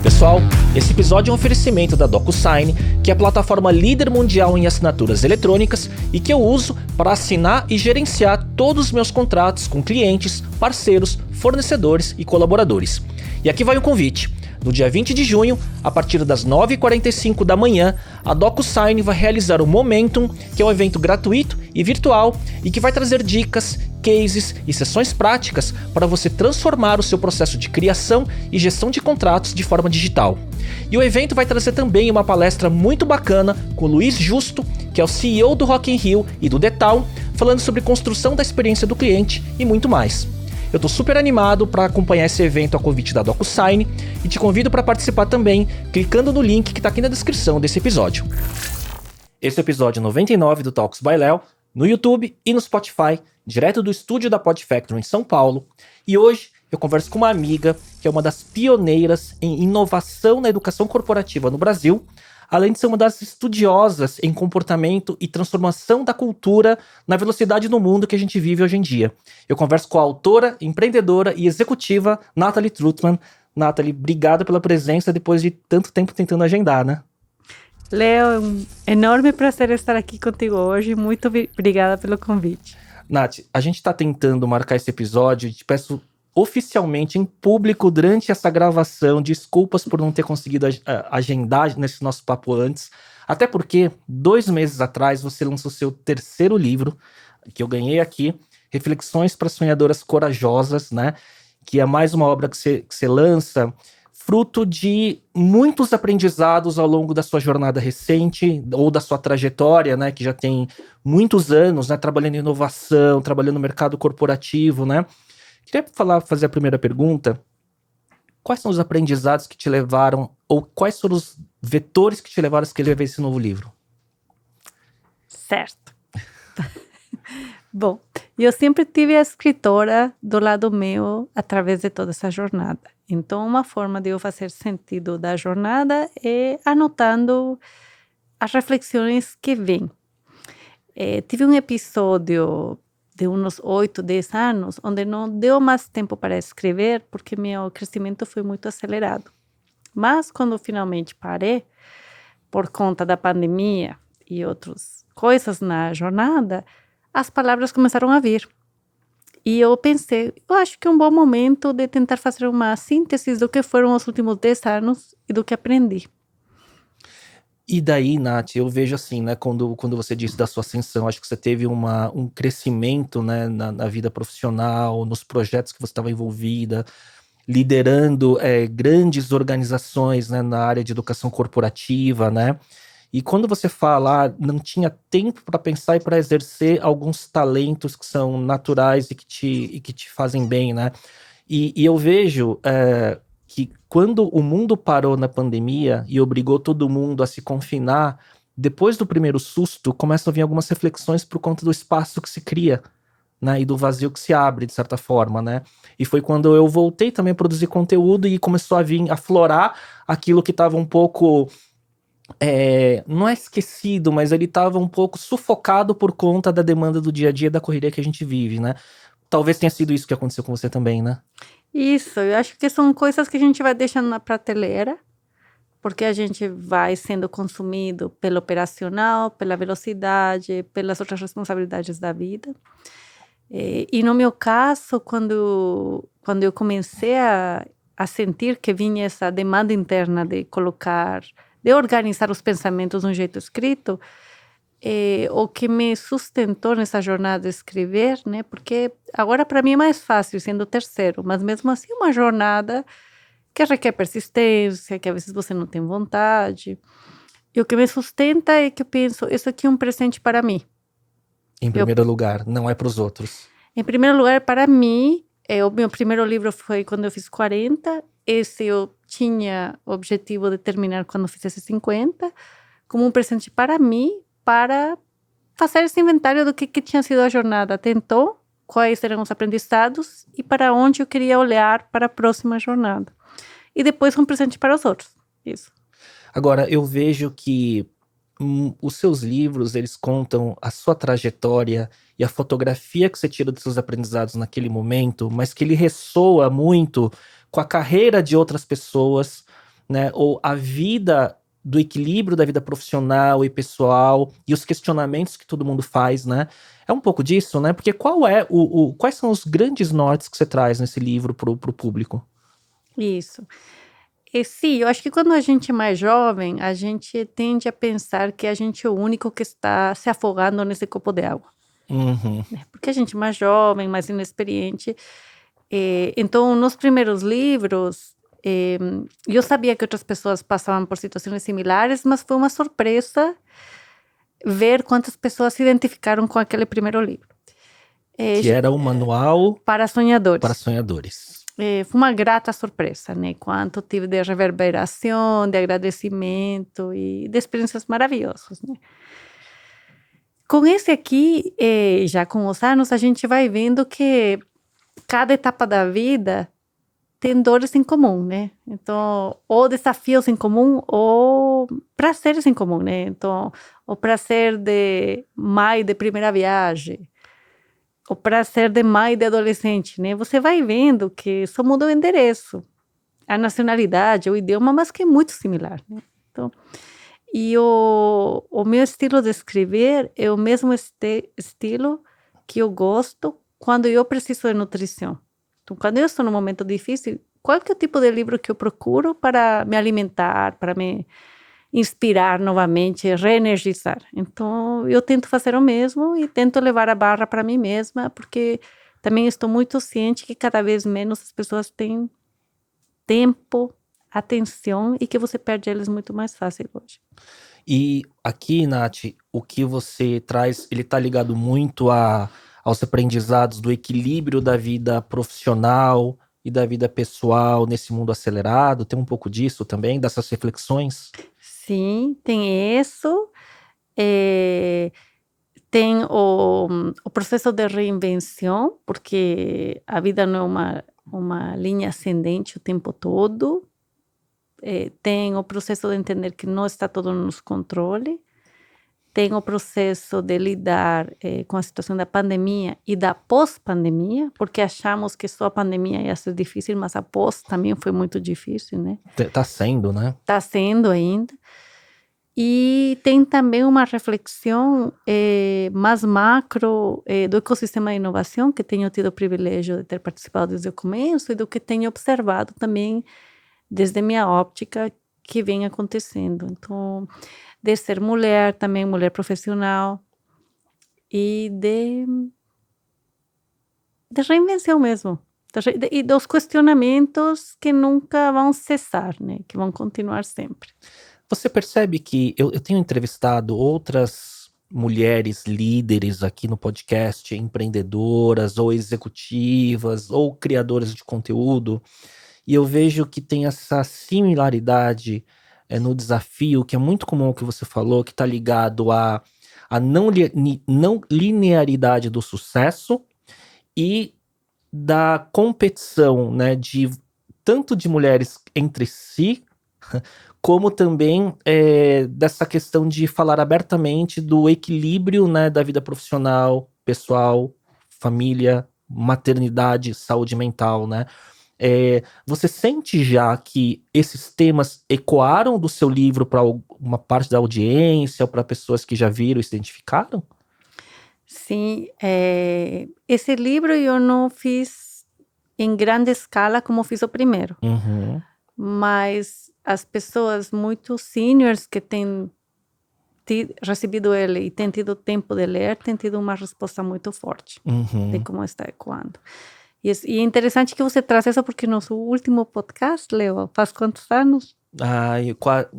pessoal, esse episódio é um oferecimento da DocuSign, que é a plataforma líder mundial em assinaturas eletrônicas e que eu uso para assinar e gerenciar todos os meus contratos com clientes, parceiros, fornecedores e colaboradores. E aqui vai um convite. No dia 20 de junho, a partir das 9h45 da manhã, a DocuSign vai realizar o Momentum, que é um evento gratuito e virtual e que vai trazer dicas, cases e sessões práticas para você transformar o seu processo de criação e gestão de contratos de forma digital. E o evento vai trazer também uma palestra muito bacana com o Luiz Justo, que é o CEO do Rock in Rio e do The Town, falando sobre construção da experiência do cliente e muito mais. Eu tô super animado para acompanhar esse evento a convite da DocuSign e te convido para participar também, clicando no link que tá aqui na descrição desse episódio. Esse é o episódio 99 do Talks by Léo, no YouTube e no Spotify, direto do estúdio da Podfactory em São Paulo. E hoje eu converso com uma amiga que é uma das pioneiras em inovação na educação corporativa no Brasil, além de ser uma das estudiosas em comportamento e transformação da cultura na velocidade do mundo que a gente vive hoje em dia. Eu converso com a autora, empreendedora e executiva Nathalie Truthman. Nathalie, obrigado pela presença depois de tanto tempo tentando agendar, né? Léo, é um enorme prazer estar aqui contigo hoje. Muito obrigada pelo convite. Nath, a gente está tentando marcar esse episódio e te peço oficialmente em público durante essa gravação, desculpas por não ter conseguido agendar nesse nosso papo antes, até porque 2 meses atrás você lançou seu terceiro livro, que eu ganhei aqui, Reflexões para Sonhadoras Corajosas, né, que é mais uma obra que você lança, fruto de muitos aprendizados ao longo da sua jornada recente, ou da sua trajetória, né, que já tem muitos anos, né, trabalhando em inovação, trabalhando no mercado corporativo, né. Queria fazer a primeira pergunta. Quais são os aprendizados que te levaram, ou quais foram os vetores que te levaram a escrever esse novo livro? Certo. Bom, eu sempre tive a escritora do lado meu através de toda essa jornada. Então, uma forma de eu fazer sentido da jornada é anotando as reflexões que vêm. Tive um episódio de uns 8, 10 anos, onde não deu mais tempo para escrever, porque meu crescimento foi muito acelerado. Mas, quando finalmente parei, por conta da pandemia e outras coisas na jornada, as palavras começaram a vir. E eu pensei, eu acho que é um bom momento de tentar fazer uma síntese do que foram os últimos 10 anos e do que aprendi. E daí, Nath, eu vejo assim, né, quando você disse da sua ascensão, acho que você teve um crescimento, né, na vida profissional, nos projetos que você estava envolvida, liderando grandes organizações, né, na área de educação corporativa, né, e quando você fala, não tinha tempo para pensar e para exercer alguns talentos que são naturais e que te fazem bem, né, e eu vejo que quando o mundo parou na pandemia e obrigou todo mundo a se confinar, depois do primeiro susto, começam a vir algumas reflexões por conta do espaço que se cria, né, e do vazio que se abre, de certa forma, né? E foi quando eu voltei também a produzir conteúdo e começou a vir, aflorar aquilo que estava um pouco, não é esquecido, mas ele estava um pouco sufocado por conta da demanda do dia a dia, da correria que a gente vive, né? Talvez tenha sido isso que aconteceu com você também, né? Isso, eu acho que são coisas que a gente vai deixando na prateleira, porque a gente vai sendo consumido pelo operacional, pela velocidade, pelas outras responsabilidades da vida. E no meu caso, quando eu comecei a sentir que vinha essa demanda interna de organizar os pensamentos de um jeito escrito, o que me sustentou nessa jornada de escrever, né? Porque agora para mim é mais fácil sendo o terceiro, mas mesmo assim é uma jornada que requer persistência, que às vezes você não tem vontade. E o que me sustenta é que eu penso, isso aqui é um presente para mim. Em primeiro lugar, não é para os outros. Em primeiro lugar, para mim, o meu primeiro livro foi quando eu fiz 40, esse eu tinha o objetivo de terminar quando eu fizesse 50, como um presente para mim, para fazer esse inventário do que tinha sido a jornada até então, quais eram os aprendizados e para onde eu queria olhar para a próxima jornada. E depois um presente para os outros, isso. Agora, eu vejo que os seus livros, eles contam a sua trajetória e a fotografia que você tira dos seus aprendizados naquele momento, mas que ele ressoa muito com a carreira de outras pessoas, né? Ou a vida do equilíbrio da vida profissional e pessoal e os questionamentos que todo mundo faz, né? É um pouco disso, né? Porque quais são os grandes nortes que você traz nesse livro pro público? Isso. E sim, eu acho que quando a gente é mais jovem, a gente tende a pensar que a gente é o único que está se afogando nesse copo de água, Uhum. né? Porque a gente é mais jovem, mais inexperiente. Então, nos primeiros livros, eu sabia que outras pessoas passavam por situações similares, mas foi uma surpresa ver quantas pessoas se identificaram com aquele primeiro livro. Que era o Manual Para para Sonhadores. Sonhadores. Foi uma grata surpresa, né? Quanto tive de reverberação, de agradecimento e de experiências maravilhosas, né? Com esse aqui, já com os anos, a gente vai vendo que cada etapa da vida tem dores em comum, né? Então, ou desafios em comum, ou prazeres em comum, né? Então, o prazer de mãe de primeira viagem, o prazer de mãe de adolescente, né? Você vai vendo que só muda o endereço, a nacionalidade, o idioma, mas que é muito similar, né? Então, e o meu estilo de escrever é o mesmo estilo que eu gosto quando eu preciso de nutrição. Então, quando eu estou num momento difícil, qual que é o tipo de livro que eu procuro para me alimentar, para me inspirar novamente, reenergizar? Então, eu tento fazer o mesmo e tento levar a barra para mim mesma, porque também estou muito ciente que cada vez menos as pessoas têm tempo, atenção e que você perde eles muito mais fácil hoje. E aqui, Nath, o que você traz, ele tá ligado muito aos aprendizados do equilíbrio da vida profissional e da vida pessoal nesse mundo acelerado. Tem um pouco disso também, dessas reflexões? Sim, tem isso. Tem o processo de reinvenção, porque a vida não é uma linha ascendente o tempo todo. Tem o processo de entender que não está todo no nosso controle. Tem o processo de lidar com a situação da pandemia e da pós-pandemia, porque achamos que só a pandemia ia ser difícil, mas a pós também foi muito difícil, né? Tá sendo, né? Está sendo ainda. E tem também uma reflexão mais macro do ecossistema de inovação, que tenho tido o privilégio de ter participado desde o começo e do que tenho observado também desde minha óptica que vem acontecendo. Então, de ser mulher, também mulher profissional, e de reinvenção mesmo. E dos questionamentos que nunca vão cessar, né? Que vão continuar sempre. Você percebe que eu tenho entrevistado outras mulheres líderes aqui no podcast, empreendedoras ou executivas ou criadoras de conteúdo, e eu vejo que tem essa similaridade no desafio, que é muito comum o que você falou, que está ligado à não linearidade do sucesso e da competição, né, tanto de mulheres entre si, como também dessa questão de falar abertamente do equilíbrio, né, da vida profissional, pessoal, família, maternidade, saúde mental, né? Você sente já que esses temas ecoaram do seu livro para uma parte da audiência ou para pessoas que já viram e se identificaram? Sim, esse livro eu não fiz em grande escala como fiz o primeiro. Uhum. Mas as pessoas muito seniors que têm recebido ele e têm tido tempo de ler, têm tido uma resposta muito forte de como está ecoando. E é interessante que você traz isso porque nosso último podcast, Leo, faz quantos anos?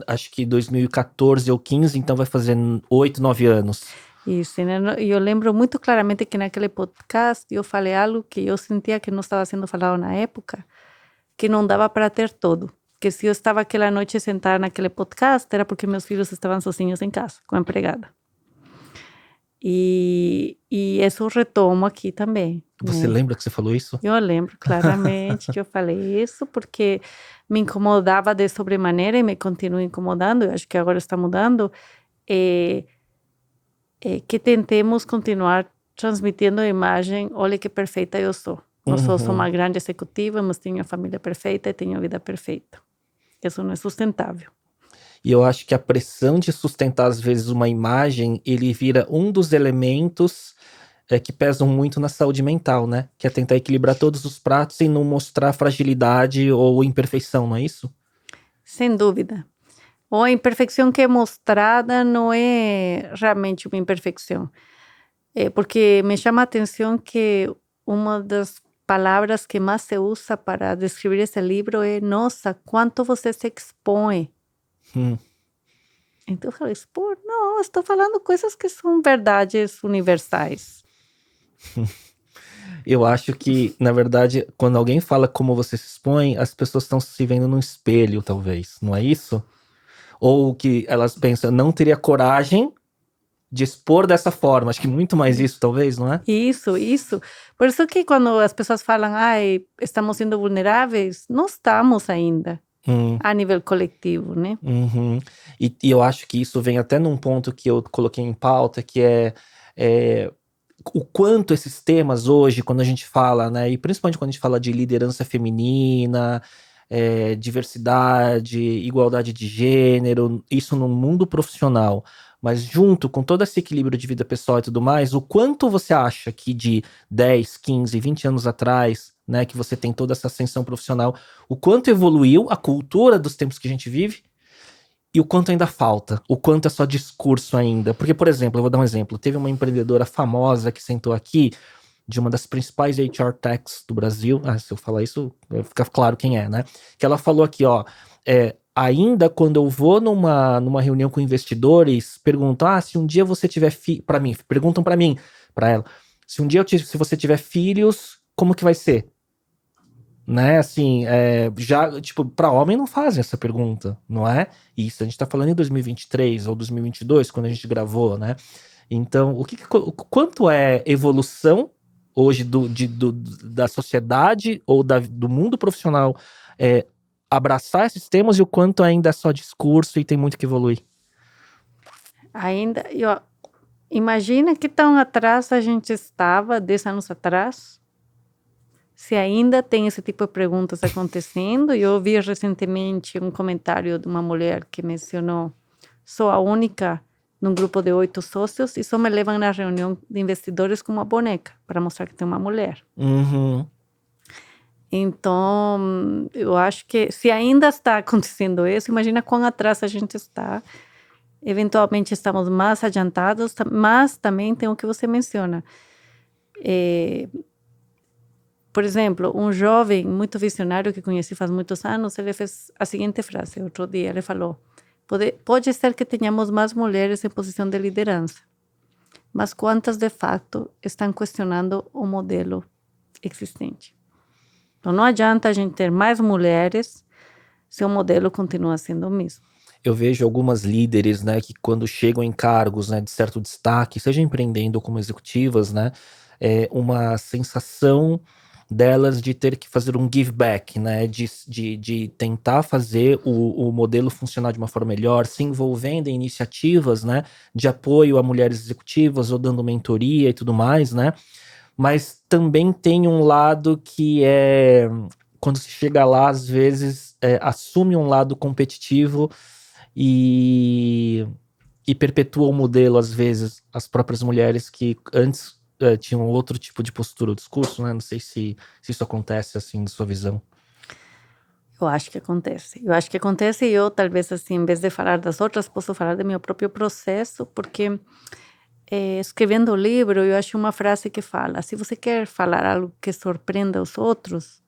Acho que 2014 ou 15, então vai fazer 8, 9 anos. Isso, né? Eu lembro muito claramente que naquele podcast eu falei algo que eu sentia que não estava sendo falado na época, que não dava para ter todo. Que se eu estava aquela noite sentada naquele podcast, era porque meus filhos estavam sozinhos em casa, com a empregada. E isso eu retomo aqui também. Você lembra que você falou isso? Eu lembro claramente que eu falei isso, porque me incomodava de sobremaneira e me continua incomodando, eu acho que agora está mudando, que tentemos continuar transmitindo a imagem, olha que perfeita eu sou. Eu sou uma grande executiva, mas tenho a família perfeita e tenho a vida perfeita. Isso não é sustentável. E eu acho que a pressão de sustentar, às vezes, uma imagem, ele vira um dos elementos que pesam muito na saúde mental, né? Que é tentar equilibrar todos os pratos e não mostrar fragilidade ou imperfeição, não é isso? Sem dúvida. Ou a imperfeição que é mostrada não é realmente uma imperfeição. Porque me chama a atenção que uma das palavras que mais se usa para descrever esse livro é: nossa, quanto você se expõe. Hum. Então eu falei: expor? Não, eu estou falando coisas que são verdades universais. Eu acho que, na verdade, quando alguém fala como você se expõe, as pessoas estão se vendo num espelho, talvez, não é isso? Ou que elas pensam, não teria coragem de expor dessa forma. Acho que muito mais isso, talvez, não é? Isso, isso. Por isso que quando as pessoas falam: ai, estamos sendo vulneráveis, não estamos ainda, a nível coletivo, né? Uhum. E eu acho que isso vem até num ponto que eu coloquei em pauta, que é o quanto esses temas hoje, quando a gente fala, né, e principalmente quando a gente fala de liderança feminina, diversidade, igualdade de gênero, isso no mundo profissional, mas junto com todo esse equilíbrio de vida pessoal e tudo mais, o quanto você acha que de 10, 15, 20 anos atrás, né, que você tem toda essa ascensão profissional, o quanto evoluiu a cultura dos tempos que a gente vive e o quanto ainda falta, o quanto é só discurso ainda. Porque, por exemplo, eu vou dar um exemplo, teve uma empreendedora famosa que sentou aqui, de uma das principais HR techs do Brasil, se eu falar isso, fica claro quem é, né? Que ela falou aqui, ó, ainda quando eu vou numa reunião com investidores, perguntam, se um dia você tiver para mim, perguntam para mim, para ela, se um dia se você tiver filhos, como que vai ser? Né, assim, já, tipo, para homem não fazem essa pergunta, não é? Isso, a gente tá falando em 2023 ou 2022, quando a gente gravou, né? Então, quanto é evolução hoje da sociedade ou do mundo profissional abraçar esses temas e o quanto ainda é só discurso e tem muito que evoluir? Ainda, imagina que tão atrás a gente estava 10 anos atrás, se ainda tem esse tipo de perguntas acontecendo. Eu ouvi recentemente um comentário de uma mulher que mencionou: sou a única num grupo de 8 sócios e só me levam na reunião de investidores com uma boneca, para mostrar que tem uma mulher. Uhum. Então, eu acho que se ainda está acontecendo isso, imagina quão atrás a gente está. Eventualmente estamos mais adiantados, mas também tem o que você menciona. Por exemplo, um jovem muito visionário que conheci faz muitos anos, ele fez a seguinte frase outro dia, ele falou: pode ser que tenhamos mais mulheres em posição de liderança, mas quantas de fato estão questionando o modelo existente? Então não adianta a gente ter mais mulheres se o modelo continua sendo o mesmo. Eu vejo algumas líderes, né, que quando chegam em cargos, né, de certo destaque, seja empreendendo ou como executivas, né, uma sensação delas de ter que fazer um give back, né, de tentar fazer o modelo funcionar de uma forma melhor, se envolvendo em iniciativas, né, de apoio a mulheres executivas ou dando mentoria e tudo mais, né, mas também tem um lado que quando se chega lá, às vezes, assume um lado competitivo e perpetua o modelo, às vezes, as próprias mulheres que antes tinham outro tipo de postura ou discurso, né? Não sei se isso acontece, assim, de sua visão. Eu acho que acontece. Eu acho que acontece e eu, talvez, assim, em vez de falar das outras, posso falar do meu próprio processo, porque escrevendo o livro, eu acho uma frase que fala: se você quer falar algo que surpreenda os outros,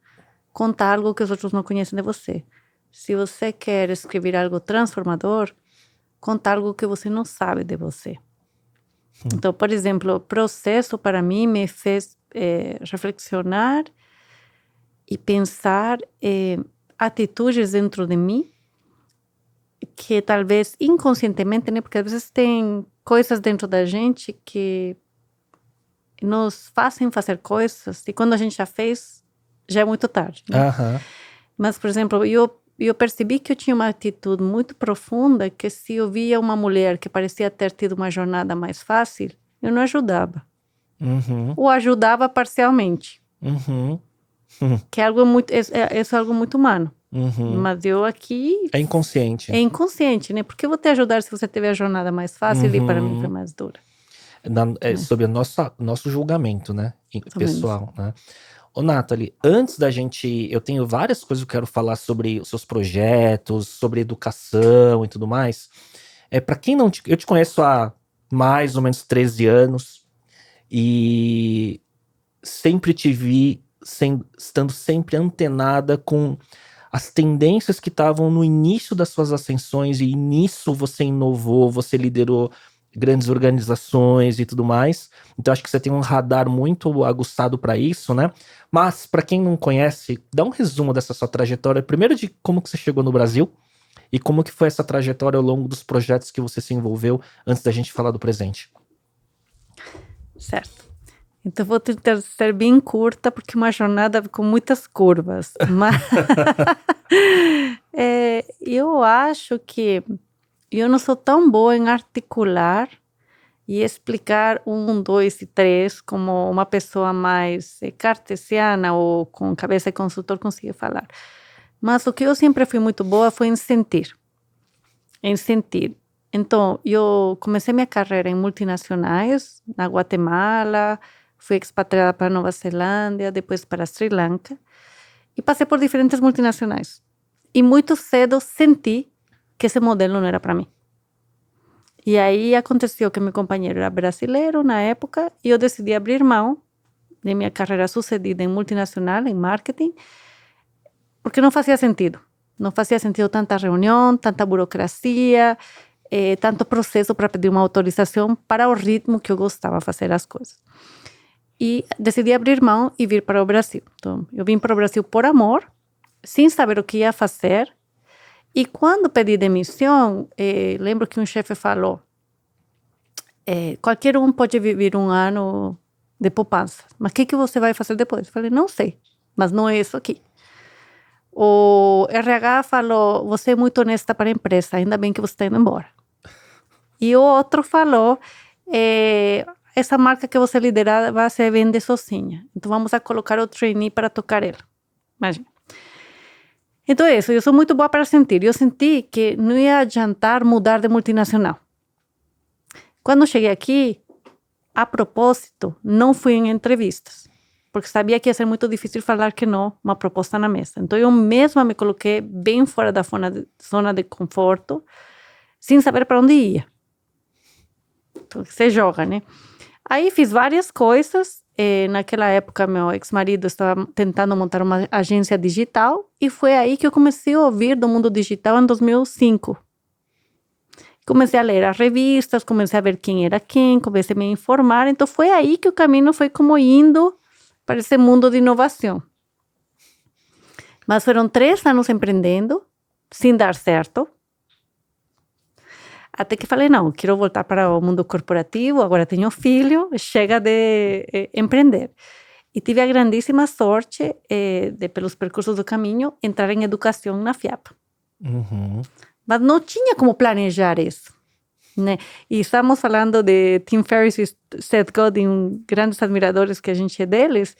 conta algo que os outros não conhecem de você. Se você quer escrever algo transformador, conta algo que você não sabe de você. Então, por exemplo, o processo para mim me fez reflexionar e pensar atitudes dentro de mim que talvez inconscientemente, né? Porque às vezes tem coisas dentro da gente que nos fazem fazer coisas e quando a gente já fez, já é muito tarde, né? Aham. Mas, por exemplo, eu percebi que eu tinha uma atitude muito profunda, que se eu via uma mulher que parecia ter tido uma jornada mais fácil, eu não ajudava. Uhum. Ou ajudava parcialmente. Uhum. Que é algo muito, é algo muito humano. Uhum. Mas eu aqui É inconsciente. é inconsciente, né? Porque eu vou te ajudar se você teve a jornada mais fácil e para mim foi mais dura. Né? Sobre nosso julgamento, né? Mais ou menos. Pessoal, né? Ô, Nathalie, antes da gente. Eu tenho várias coisas que eu quero falar sobre os seus projetos, sobre educação e tudo mais. Para quem não te. Eu te conheço há mais ou menos 13 anos e sempre te vi estando sempre antenada com as tendências que estavam no início das suas ascensões, e nisso você inovou, você liderou grandes organizações e tudo mais. Então acho que você tem um radar muito aguçado para isso, né? Mas para quem não conhece, dá um resumo dessa sua trajetória, primeiro de como que você chegou no Brasil e como que foi essa trajetória ao longo dos projetos que você se envolveu, antes da gente falar do presente. Certo. Então vou tentar ser bem curta, porque é uma jornada com muitas curvas. Mas eu acho que eu não sou tão boa em articular e explicar 1, 2 e 3 como uma pessoa mais cartesiana ou com cabeça de consultor consegue falar. Mas o que eu sempre fui muito boa foi em sentir. Em sentir. Então, eu comecei minha carreira em multinacionais, na Guatemala, fui expatriada para Nova Zelândia, depois para Sri Lanka, e passei por diferentes multinacionais. E muito cedo senti que esse modelo não era para mim. E aí aconteceu que meu companheiro era brasileiro na época, e eu decidi abrir mão de minha carreira sucedida em multinacional, em marketing, porque não fazia sentido. Não fazia sentido tanta reunião, tanta burocracia, tanto processo para pedir uma autorização para o ritmo que eu gostava de fazer as coisas. E decidi abrir mão e vir para o Brasil. Então, eu vim para o Brasil por amor, sem saber o que ia fazer. E quando pedi demissão, lembro que um chefe falou, qualquer um pode viver 1 ano de poupança. Mas o que você vai fazer depois? Eu falei, não sei, mas não é isso aqui. O RH falou, você é muito honesta para a empresa, ainda bem que você está indo embora. E o outro falou, essa marca que você lidera vai se vender sozinha. Então vamos a colocar o trainee para tocar ela. Imagina. Então é isso, eu sou muito boa para sentir. Eu senti que não ia adiantar mudar de multinacional. Quando cheguei aqui, a propósito, não fui em entrevistas, porque sabia que ia ser muito difícil falar que não, uma proposta na mesa. Então eu mesma me coloquei bem fora da zona de conforto, sem saber para onde ia. Então, você joga, né? Aí fiz várias coisas. Naquela época, meu ex-marido estava tentando montar uma agência digital, e foi aí que eu comecei a ouvir do mundo digital em 2005. Comecei a ler as revistas, comecei a ver quem era quem, comecei a me informar. Então foi aí que o caminho foi como indo para esse mundo de inovação. Mas foram 3 anos empreendendo, sem dar certo. Até que falei, não, quero voltar para o mundo corporativo, agora tenho filho, chega de empreender. E tive a grandíssima sorte de, pelos percursos do caminho, entrar em educação na FIAP. Uhum. Mas não tinha como planejar isso, né? E estamos falando de Tim Ferriss e Seth Godin, grandes admiradores que a gente é deles.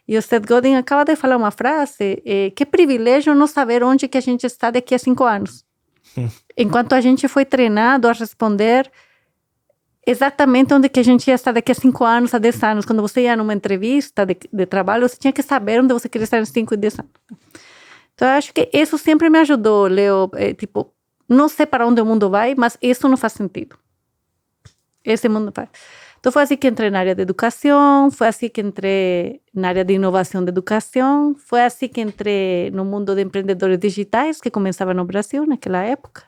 E o Seth Godin acaba de falar uma frase, que privilégio não saber onde que a gente está daqui a 5 anos. Enquanto a gente foi treinado a responder exatamente onde que a gente ia estar daqui a 5 anos, a 10 anos. Quando você ia numa entrevista de trabalho, você tinha que saber onde você queria estar em 5 e 10 anos. Então, eu acho que isso sempre me ajudou, Leo. Tipo, não sei para onde o mundo vai, mas isso não faz sentido. Esse mundo faz. Então, foi assim que entrei na área de educação, foi assim que entrei na área de inovação de educação, foi assim que entrei no mundo de empreendedores digitais, que começava no Brasil naquela época.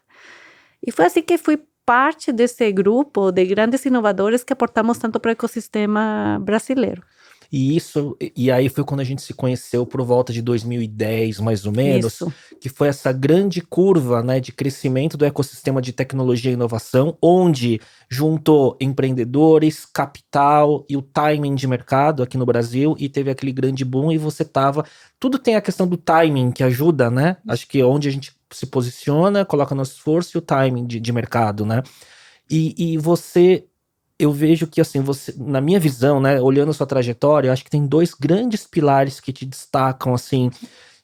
E foi assim que fui parte desse grupo de grandes inovadores que aportamos tanto para o ecossistema brasileiro. E aí foi quando a gente se conheceu por volta de 2010, mais ou menos, Isso. que foi essa grande curva, né, de crescimento do ecossistema de tecnologia e inovação, onde juntou empreendedores, capital e o timing de mercado aqui no Brasil, e teve aquele grande boom, e você tava... Tudo tem a questão do timing que ajuda, né? Acho que onde a gente se posiciona, coloca nosso esforço, e o timing de mercado, né? E você... Eu vejo que, assim, você, na minha visão, né, olhando a sua trajetória, eu acho que tem 2 grandes pilares que te destacam, assim,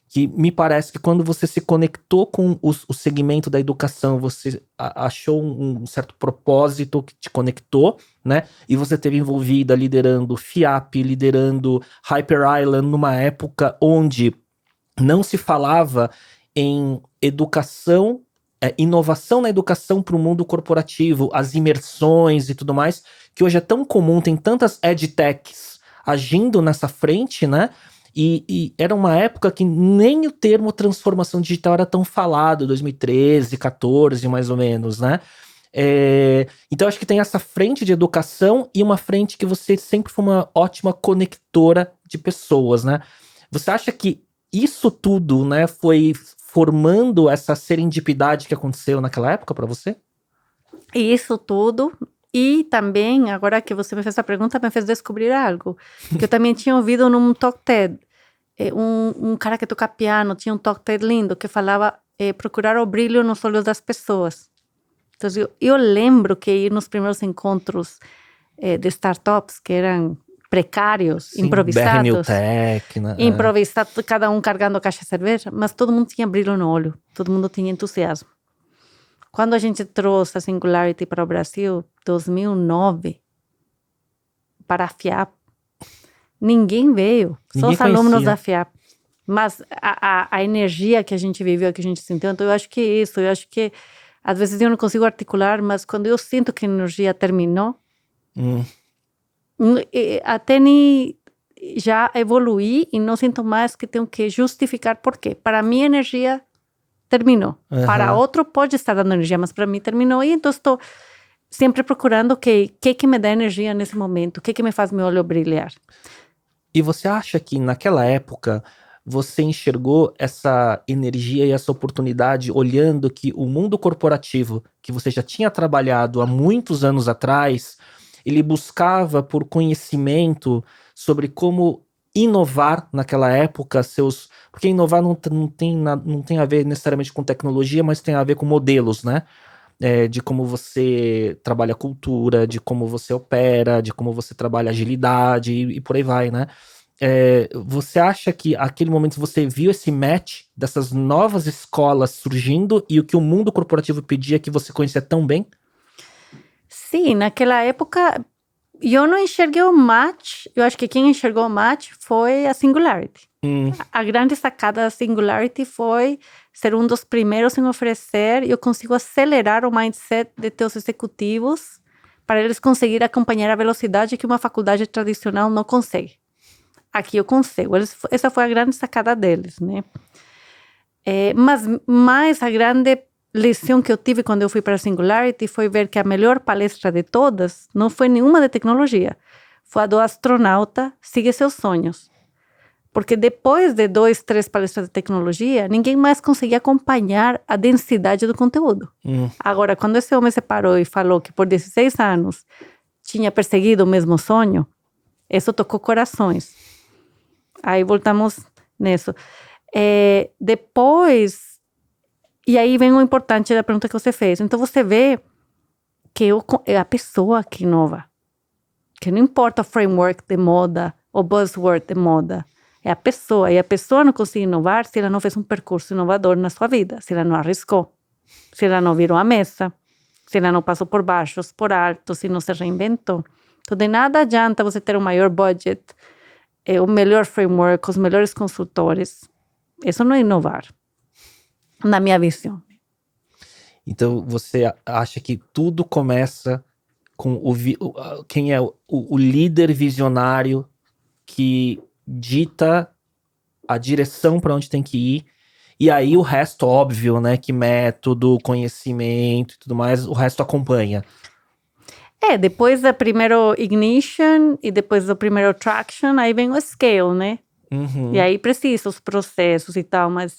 que me parece que quando você se conectou com o segmento da educação, você achou um certo propósito que te conectou, né? E você esteve envolvida liderando FIAP, liderando Hyper Island, numa época onde não se falava em educação, inovação na educação para o mundo corporativo, as imersões e tudo mais, que hoje é tão comum, tem tantas edtechs agindo nessa frente, né? E era uma época que nem o termo transformação digital era tão falado, 2013, 14, mais ou menos, né? Então acho que tem essa frente de educação e uma frente que você sempre foi uma ótima conectora de pessoas, né? Você acha que isso tudo, né, foi formando essa serendipidade que aconteceu naquela época para você? E isso tudo. E também, agora que você me fez essa pergunta, me fez descobrir algo. Que eu também tinha ouvido num talk TED. Um cara que toca piano tinha um talk TED lindo que falava procurar o brilho nos olhos das pessoas. Então, eu lembro que ir nos primeiros encontros de startups que eram precários, Sim, improvisados. BR New Tech, né? Improvisado, cada um carregando a caixa de cerveja, mas todo mundo tinha brilho no olho, todo mundo tinha entusiasmo. Quando a gente trouxe a Singularity para o Brasil, 2009, para a FIAP, ninguém veio, só os alunos da FIAP. Mas a energia que a gente viveu, que a gente sentiu, então eu acho que é isso, eu acho que às vezes eu não consigo articular, mas quando eu sinto que a energia terminou, até já evoluí e não sinto mais que tenho que justificar por quê. Para mim, a energia terminou. Para outro pode estar dando energia, mas para mim terminou. E então estou sempre procurando o que me dá energia nesse momento, o que me faz meu olho brilhar. E você acha que naquela época você enxergou essa energia e essa oportunidade olhando que o mundo corporativo, que você já tinha trabalhado há muitos anos atrás, ele buscava por conhecimento sobre como inovar naquela época, porque inovar não tem a ver necessariamente com tecnologia, mas tem a ver com modelos, né? De como você trabalha a cultura, de como você opera, de como você trabalha agilidade e por aí vai, né? Você acha que aquele momento você viu esse match dessas novas escolas surgindo e o que o mundo corporativo pedia que você conhecia tão bem? Sim, naquela época eu não enxerguei o match. Eu acho que quem enxergou o match foi a Singularity. A grande sacada da Singularity foi ser um dos primeiros em oferecer. Eu consigo acelerar o mindset de teus executivos para eles conseguirem acompanhar a velocidade que uma faculdade tradicional não consegue. Aqui eu consigo. Essa foi a grande sacada deles, né? Mas a grande lição que eu tive quando eu fui para a Singularity foi ver que a melhor palestra de todas não foi nenhuma de tecnologia. Foi a do astronauta Siga Seus Sonhos. Porque depois de 2, 3 palestras de tecnologia, ninguém mais conseguia acompanhar a densidade do conteúdo. Agora, quando esse homem se parou e falou que por 16 anos tinha perseguido o mesmo sonho, isso tocou corações. Aí voltamos nisso. Depois, e aí vem o importante da pergunta que você fez. Então você vê que é a pessoa que inova. Que não importa o framework de moda, o buzzword de moda. É a pessoa. E a pessoa não consegue inovar se ela não fez um percurso inovador na sua vida. Se ela não arriscou. Se ela não virou a mesa. Se ela não passou por baixos, por altos, se não se reinventou. Então de nada adianta você ter um maior budget, o melhor framework, os melhores consultores. Isso não é inovar, na minha visão. Então você acha que tudo começa com quem é o líder visionário que dita a direção para onde tem que ir, e aí o resto, óbvio, né, que método, conhecimento e tudo mais, o resto acompanha. Depois da primeiro ignition e depois do primeiro traction, aí vem o scale, né? E aí precisa os processos e tal, mas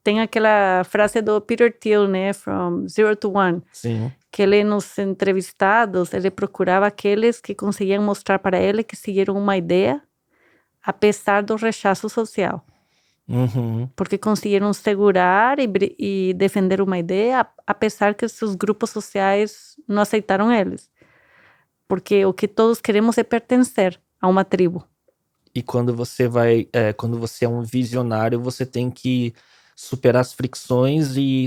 tem aquela frase do Peter Thiel, né, from 0 to 1. Sim. Que ele, nos entrevistados, ele procurava aqueles que conseguiam mostrar para ele que seguiram uma ideia, apesar do rechaço social. Porque conseguiram segurar e defender uma ideia, apesar que seus grupos sociais não aceitaram eles. Porque o que todos queremos é pertencer a uma tribo. E quando você é um visionário, você tem que superar as fricções e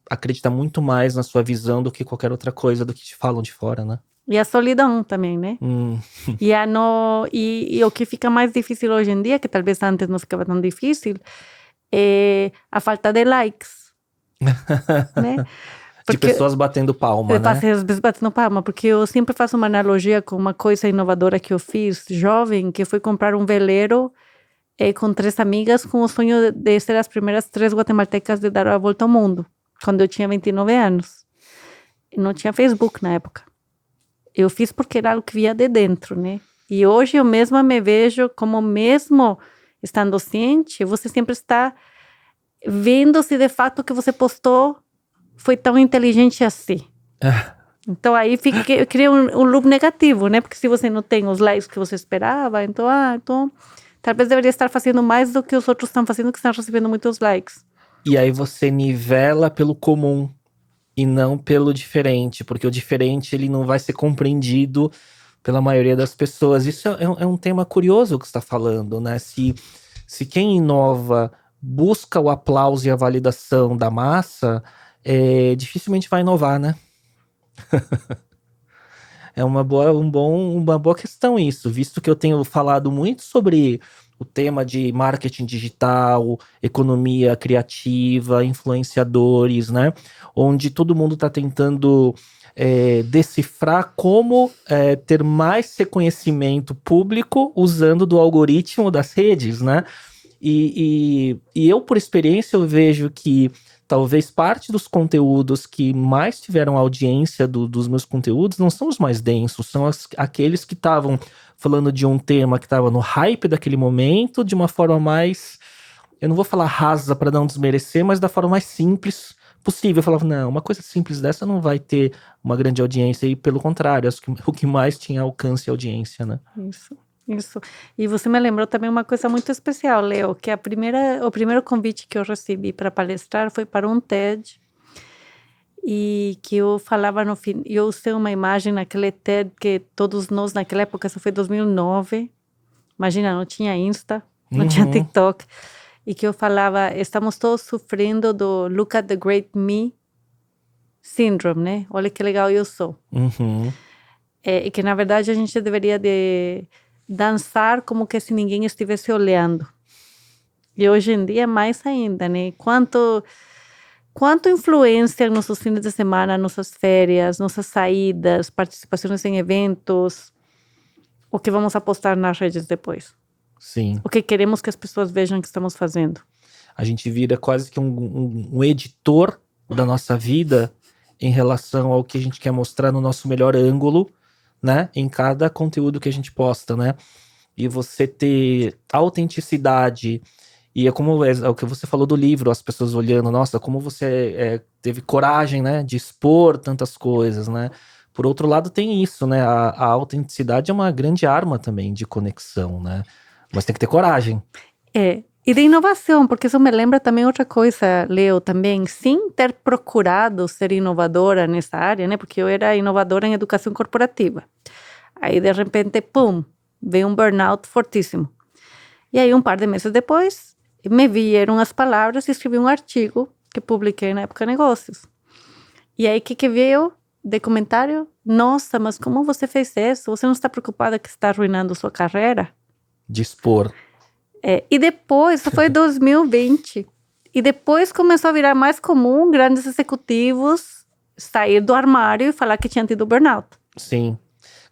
acreditar muito mais na sua visão do que qualquer outra coisa do que te falam de fora, né? E a solidão também, né? Hum, E o que fica mais difícil hoje em dia, que talvez antes não ficava tão difícil, é a falta de likes, né? de Porque pessoas batendo palma, eu né? passei às vezes batendo palma, porque eu sempre faço uma analogia com uma coisa inovadora que eu fiz, jovem, que foi comprar um veleiro com 3 amigas, com o sonho de ser as primeiras 3 guatemaltecas de dar a volta ao mundo, quando eu tinha 29 anos. E não tinha Facebook na época. Eu fiz porque era algo que via de dentro, né? E hoje eu mesma me vejo como, mesmo estando ciente, você sempre está vendo se de fato o que você postou foi tão inteligente assim. Então aí cria um loop negativo, né? Porque se você não tem os likes que você esperava, então talvez deveria estar fazendo mais do que os outros estão fazendo, que estão recebendo muitos likes. E aí você nivela pelo comum e não pelo diferente, porque o diferente ele não vai ser compreendido pela maioria das pessoas. Isso é um tema curioso que você está falando, né? Se quem inova busca o aplauso e a validação da massa, dificilmente vai inovar, né? É uma boa questão isso, visto que eu tenho falado muito sobre o tema de marketing digital, economia criativa, influenciadores, né? Onde todo mundo está tentando decifrar como ter mais reconhecimento público usando do algoritmo das redes, né? E eu, por experiência, eu vejo que talvez parte dos conteúdos que mais tiveram audiência dos meus conteúdos não são os mais densos, são aqueles que estavam falando de um tema que estava no hype daquele momento, de uma forma mais, eu não vou falar rasa para não desmerecer, mas da forma mais simples possível. Eu falava, não, uma coisa simples dessa não vai ter uma grande audiência, e pelo contrário, acho que o que mais tinha alcance e audiência, né? Isso. E você me lembrou também uma coisa muito especial, Leo, que o primeiro convite que eu recebi para palestrar foi para um TED, e que eu falava no fim, eu usei uma imagem naquele TED que todos nós naquela época, isso foi 2009, imagina, não tinha Insta, não tinha TikTok, e que eu falava, estamos todos sofrendo do Look at the Great Me Syndrome, né? Olha que legal eu sou. E que na verdade a gente deveria de dançar como que se ninguém estivesse olhando. E hoje em dia mais ainda, né? Quanto influência nos nossos fins de semana, nossas férias, nossas saídas, participações em eventos, o que vamos a postar nas redes depois. Sim. O que queremos que as pessoas vejam que estamos fazendo. A gente vira quase que um editor da nossa vida em relação ao que a gente quer mostrar no nosso melhor ângulo, né? Em cada conteúdo que a gente posta, né? E você ter autenticidade, e é como é o que você falou do livro, as pessoas olhando, nossa, como você teve coragem, né? De expor tantas coisas, né? Por outro lado, tem isso, né? A autenticidade é uma grande arma também de conexão, né? Mas tem que ter coragem. E de inovação, porque isso me lembra também outra coisa, Leo, também, sem ter procurado ser inovadora nessa área, né? Porque eu era inovadora em educação corporativa. Aí, de repente, pum, veio um burnout fortíssimo. E aí, um par de meses depois, me vieram as palavras e escrevi um artigo que publiquei na Época Negócios. E aí, o que veio de comentário? Nossa, mas como você fez isso? Você não está preocupada que está arruinando sua carreira? De expor. E depois, isso foi 2020, e depois começou a virar mais comum grandes executivos sair do armário e falar que tinham tido burnout. Sim.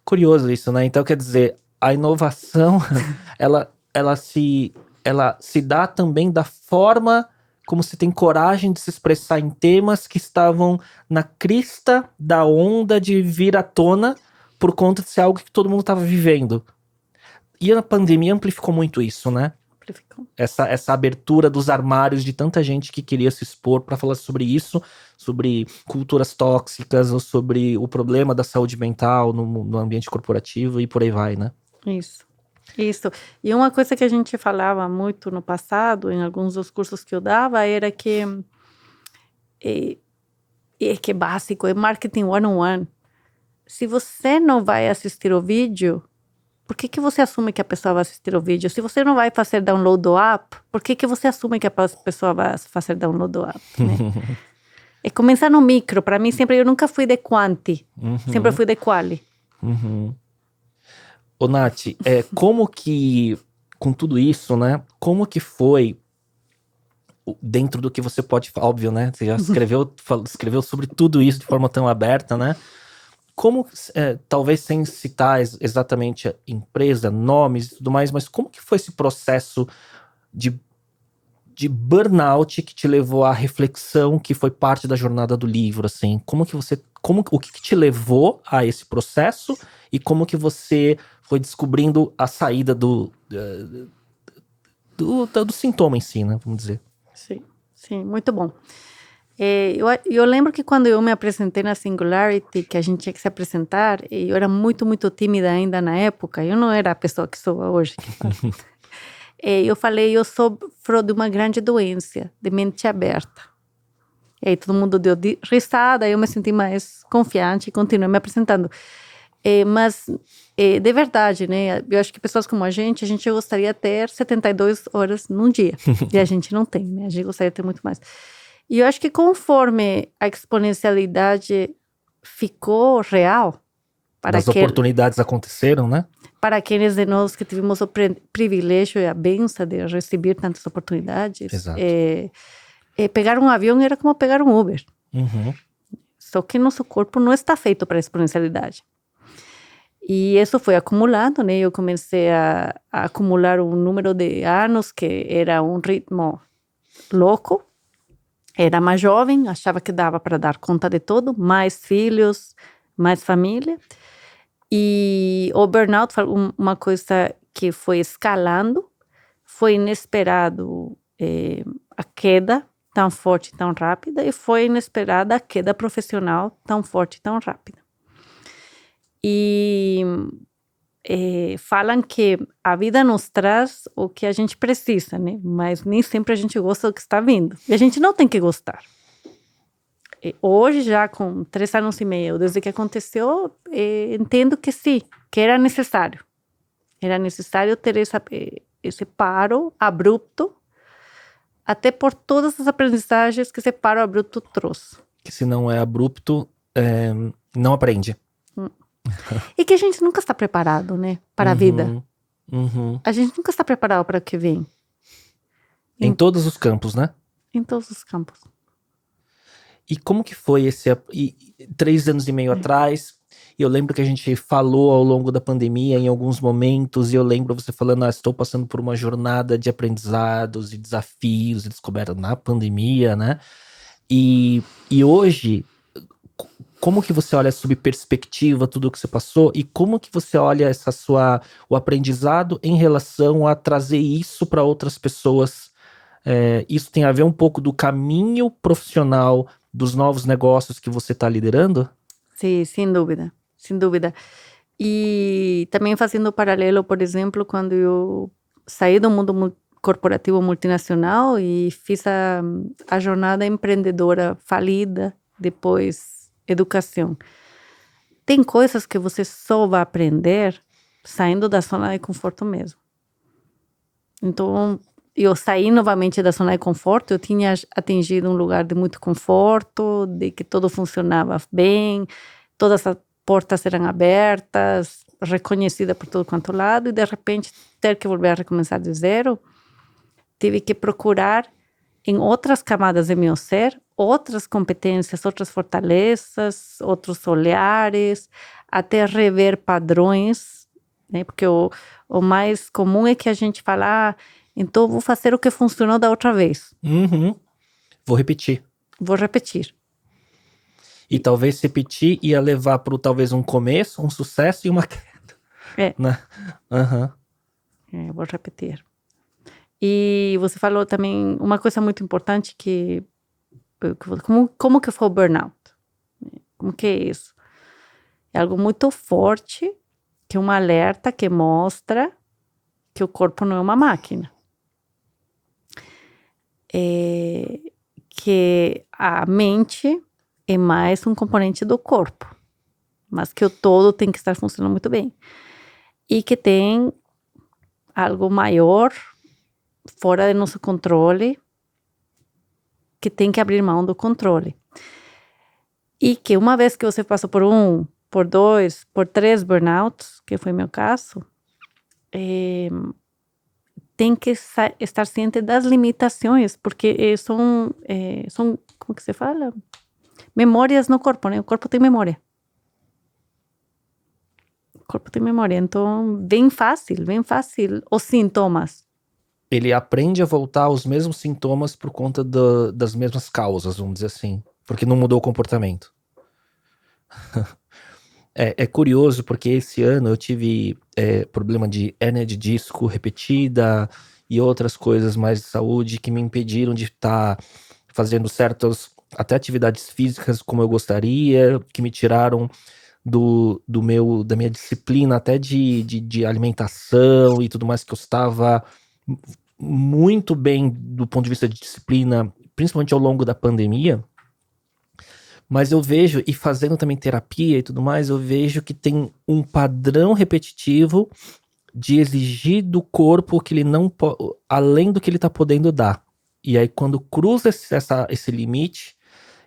Curioso isso, né? Então, quer dizer, a inovação, ela se dá também da forma como se tem coragem de se expressar em temas que estavam na crista da onda de vir à tona por conta de ser algo que todo mundo estava vivendo. E a pandemia amplificou muito isso, né? Essa abertura dos armários de tanta gente que queria se expor para falar sobre isso, sobre culturas tóxicas, ou sobre o problema da saúde mental no ambiente corporativo, e por aí vai, né? Isso. E uma coisa que a gente falava muito no passado, em alguns dos cursos que eu dava, era que que é básico, é marketing one-on-one. Se você não vai assistir o vídeo, por que você assume que a pessoa vai assistir o vídeo? Se você não vai fazer download do app, por que você assume que a pessoa vai fazer download do app, né? É começar no micro. Para mim, eu nunca fui de quanti. Sempre fui de quali. Ô, Nath, como que, com tudo isso, né? Como que foi, dentro do que você pode... Óbvio, né? Você já escreveu sobre tudo isso de forma tão aberta, né? Como, talvez sem citar exatamente a empresa, nomes e tudo mais, mas como que foi esse processo de burnout que te levou à reflexão que foi parte da jornada do livro, assim? O que te levou a esse processo e como que você foi descobrindo a saída do sintoma em si, né? Vamos dizer. Sim, muito bom. Eu lembro que quando eu me apresentei na Singularity, que a gente tinha que se apresentar, eu era muito, muito tímida ainda na época. Eu não era a pessoa que sou hoje. Eu falei, eu sofro de uma grande doença, de mente aberta. E aí todo mundo deu risada, eu me senti mais confiante e continuei me apresentando. Mas, de verdade, né? Eu acho que pessoas como a gente gostaria de ter 72 horas num dia. E a gente não tem, né? A gente gostaria de ter muito mais. E eu acho que conforme a exponencialidade ficou real... As oportunidades aconteceram, né? Para aqueles de nós que tivemos o privilégio e a benção de receber tantas oportunidades, pegar um avião era como pegar um Uber. Só que nosso corpo não está feito para a exponencialidade. E isso foi acumulando, né? Eu comecei a acumular um número de anos que era um ritmo louco. Era mais jovem, achava que dava para dar conta de tudo, mais filhos, mais família. E o burnout foi uma coisa que foi escalando, foi inesperado a queda tão forte, tão rápida, e foi inesperada a queda profissional tão forte, tão rápida. E falam que a vida nos traz o que a gente precisa, né? Mas nem sempre a gente gosta do que está vindo. E a gente não tem que gostar. Hoje, já com 3 anos e meio, desde que aconteceu, entendo que sim, que era necessário. Era necessário ter esse paro abrupto, até por todas as aprendizagens que esse paro abrupto trouxe. Que se não é abrupto, não aprende. E que a gente nunca está preparado, né, para a vida. A gente nunca está preparado para o que vem. Em todos os campos, né? Em todos os campos. E como que foi 3 anos e meio atrás? Eu lembro que a gente falou ao longo da pandemia em alguns momentos, e eu lembro você falando, estou passando por uma jornada de aprendizados e desafios e descoberta na pandemia, né? E hoje, como que você olha sob perspectiva tudo o que você passou, e como que você olha o aprendizado em relação a trazer isso para outras pessoas? Isso tem a ver um pouco do caminho profissional dos novos negócios que você está liderando? Sim, sem dúvida, sem dúvida. E também fazendo paralelo, por exemplo, quando eu saí do mundo corporativo multinacional e fiz a jornada empreendedora falida, depois educação. Tem coisas que você só vai aprender saindo da zona de conforto mesmo. Então, eu saí novamente da zona de conforto, eu tinha atingido um lugar de muito conforto, de que tudo funcionava bem, todas as portas eram abertas, reconhecida por todo quanto lado, e de repente ter que volver a recomeçar de zero, tive que procurar em outras camadas de meu ser, outras competências, outras fortalezas, outros olhares, até rever padrões, né? Porque o mais comum é que a gente fala, então vou fazer o que funcionou da outra vez. Vou repetir. E talvez repetir ia levar para talvez um começo, um sucesso e uma queda. Né? Vou repetir. E você falou também uma coisa muito importante que como que foi o burnout? Como que é isso? É algo muito forte, que é um alerta que mostra que o corpo não é uma máquina. Que a mente é mais um componente do corpo, mas que o todo tem que estar funcionando muito bem. e que tem algo maior, fora do nosso controle, que tem que abrir mão do controle. E que uma vez que você passa por 1, por 2, por 3 burnouts, que foi meu caso, tem que estar ciente das limitações, porque são, como que se fala? Memórias no corpo, né? O corpo tem memória. O corpo tem memória, então bem fácil os sintomas. Ele aprende a voltar aos mesmos sintomas por conta das mesmas causas, vamos dizer assim, porque não mudou o comportamento. É curioso, porque esse ano eu tive problema de hérnia de disco repetida e outras coisas mais de saúde que me impediram de estar fazendo certas até atividades físicas como eu gostaria, que me tiraram da minha disciplina até de alimentação e tudo mais, que eu estava muito bem do ponto de vista de disciplina, principalmente ao longo da pandemia. Mas eu vejo, e fazendo também terapia e tudo mais, eu vejo que tem um padrão repetitivo de exigir do corpo que ele não além do que ele está podendo dar. E aí quando cruza esse limite,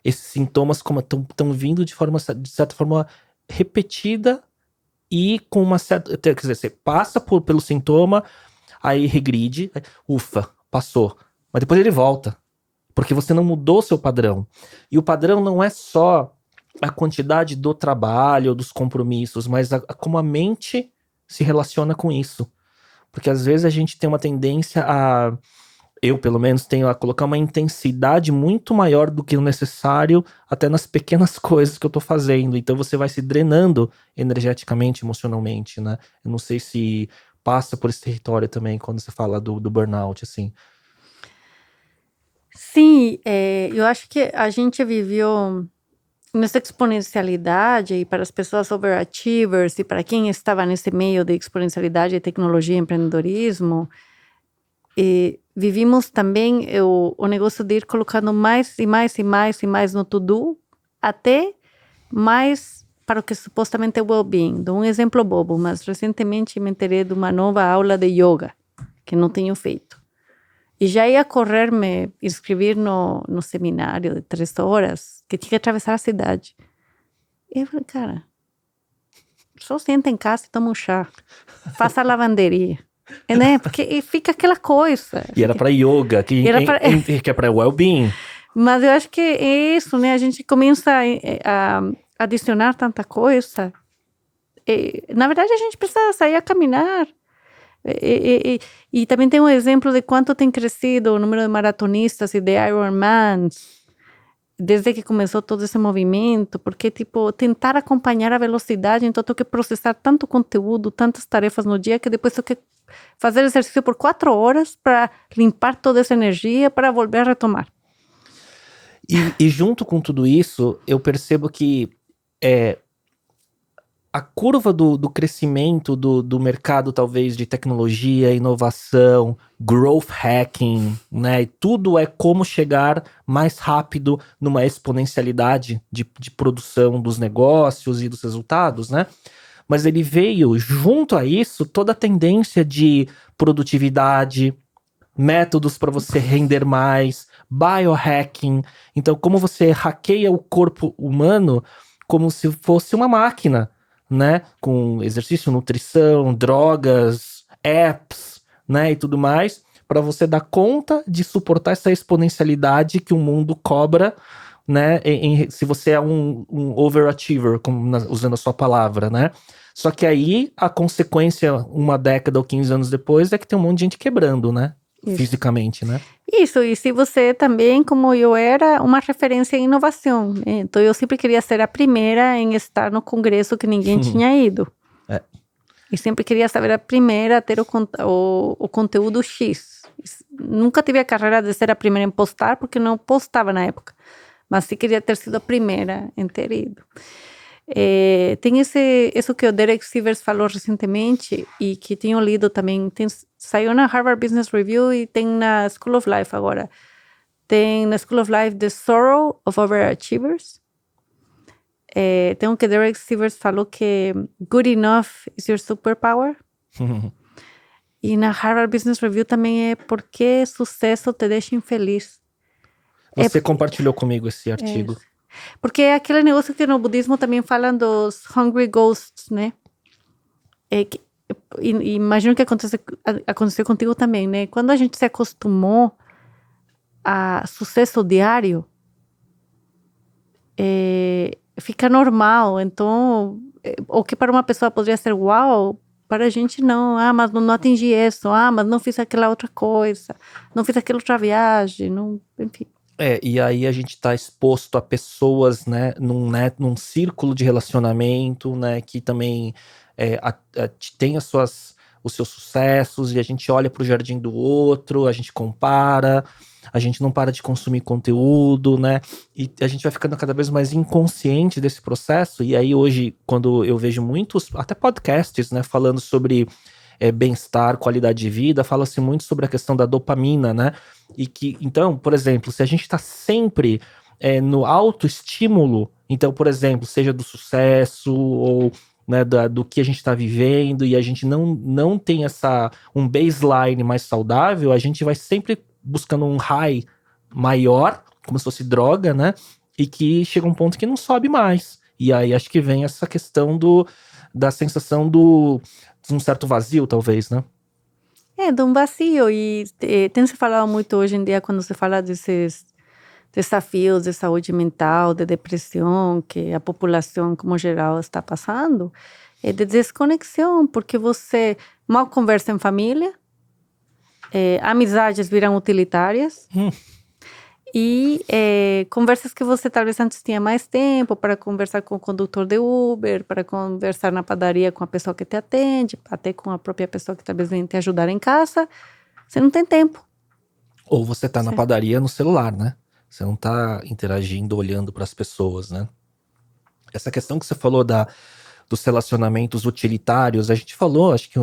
esses sintomas estão vindo de certa forma repetida e com uma certa... Quer dizer, você passa pelo sintoma, aí regride, ufa, passou. Mas depois ele volta. Porque você não mudou seu padrão. E o padrão não é só a quantidade do trabalho, dos compromissos, mas como a mente se relaciona com isso. Porque às vezes a gente tem uma tendência eu pelo menos tenho a colocar uma intensidade muito maior do que o necessário até nas pequenas coisas que eu tô fazendo. Então você vai se drenando energeticamente, emocionalmente, né? Eu não sei se passa por esse território também quando você fala do burnout, assim. Sim, eu acho que a gente viveu nessa exponencialidade, e para as pessoas overachievers e para quem estava nesse meio de exponencialidade, tecnologia e empreendedorismo, vivimos também o negócio de ir colocando mais e mais e mais e mais no to-do, até mais para o que supostamente é well-being. Dou um exemplo bobo, mas recentemente me enterei de uma nova aula de yoga, que não tenho feito. E já ia correr me inscrever no seminário de 3 horas, que tinha que atravessar a cidade. E eu falei, cara, só senta em casa e toma um chá. Faça a lavanderia. Né? Porque fica aquela coisa. E era para yoga, que é para well-being. Mas eu acho que é isso, né? A gente começa a adicionar tanta coisa. Na verdade, a gente precisa sair a caminhar. E também tem um exemplo de quanto tem crescido o número de maratonistas e de Ironmans desde que começou todo esse movimento, porque tentar acompanhar a velocidade, então tenho que processar tanto conteúdo, tantas tarefas no dia, que depois tenho que fazer exercício por 4 horas para limpar toda essa energia para volver a retomar. E junto com tudo isso, eu percebo que a curva do crescimento do mercado, talvez, de tecnologia, inovação, growth hacking, né? E tudo é como chegar mais rápido numa exponencialidade de produção dos negócios e dos resultados, né? Mas ele veio, junto a isso, toda a tendência de produtividade, métodos para você render mais, biohacking. Então, como você hackeia o corpo humano como se fosse uma máquina, né, com exercício, nutrição, drogas, apps, né, e tudo mais, para você dar conta de suportar essa exponencialidade que o mundo cobra, né, se você é um overachiever, usando a sua palavra, né. Só que aí a consequência, 1 década ou 15 anos depois, é que tem um monte de gente quebrando, né, fisicamente, né. Isso, e se você também, como eu era, uma referência em inovação, né? Então eu sempre queria ser a primeira em estar no congresso que ninguém tinha ido. E sempre queria saber a primeira a ter o conteúdo X. Nunca tive a carreira de ser a primeira em postar, porque não postava na época. Mas sim queria ter sido a primeira em ter ido. Tem isso que o Derek Sivers falou recentemente e que tenho lido também. Saiu na Harvard Business Review e tem na School of Life agora. Tem na School of Life The Sorrow of Overachievers. Tem um que Derek Sivers falou que good enough is your superpower. E na Harvard Business Review também é por que sucesso te deixa infeliz. Você compartilhou comigo esse artigo. Porque é aquele negócio que no budismo também falam dos hungry ghosts, né? E imagino que aconteceu contigo também, né? Quando a gente se acostumou a sucesso diário, fica normal. Então, o que para uma pessoa poderia ser uau, para a gente não. Mas não atingi isso. Mas não fiz aquela outra coisa. Não fiz aquela outra viagem. Não, enfim. E aí a gente tá exposto a pessoas, né, num círculo de relacionamento, né, que também tem os seus sucessos, e a gente olha pro jardim do outro, a gente compara, a gente não para de consumir conteúdo, né, e a gente vai ficando cada vez mais inconsciente desse processo. E aí hoje, quando eu vejo muitos, até podcasts, né, falando sobre bem-estar, qualidade de vida, fala-se muito sobre a questão da dopamina, né? E que, então, por exemplo, se a gente está sempre no autoestímulo, então, por exemplo, seja do sucesso ou, né, do que a gente está vivendo, e a gente não tem um baseline mais saudável, a gente vai sempre buscando um high maior, como se fosse droga, né? E que chega um ponto que não sobe mais. E aí acho que vem essa questão da sensação de um certo vazio, talvez, né? De um vazio. E tem se falado muito hoje em dia, quando se fala desses desafios de saúde mental, de depressão, que a população, como geral, está passando, de desconexão, porque você mal conversa em família, amizades viram utilitárias, e conversas que você talvez antes tinha mais tempo para conversar com o condutor de Uber, para conversar na padaria com a pessoa que te atende, até com a própria pessoa que talvez venha te ajudar em casa, você não tem tempo. Ou você tá na padaria no celular, né? Você não tá interagindo, olhando para as pessoas, né? Essa questão que você falou dos relacionamentos utilitários, a gente falou, acho que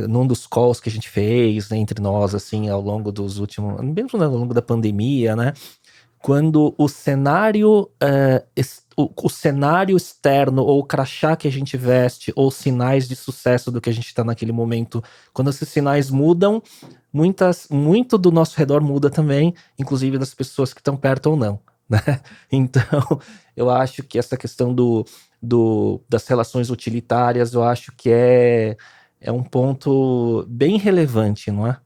num dos calls que a gente fez, né, entre nós, assim, ao longo dos últimos, mesmo ao longo da pandemia, né, quando o cenário externo, ou o crachá que a gente veste, ou sinais de sucesso do que a gente está naquele momento, quando esses sinais mudam, muito do nosso redor muda também, inclusive das pessoas que estão perto ou não, né? Então, eu acho que essa questão das relações utilitárias, eu acho que é um ponto bem relevante, não é?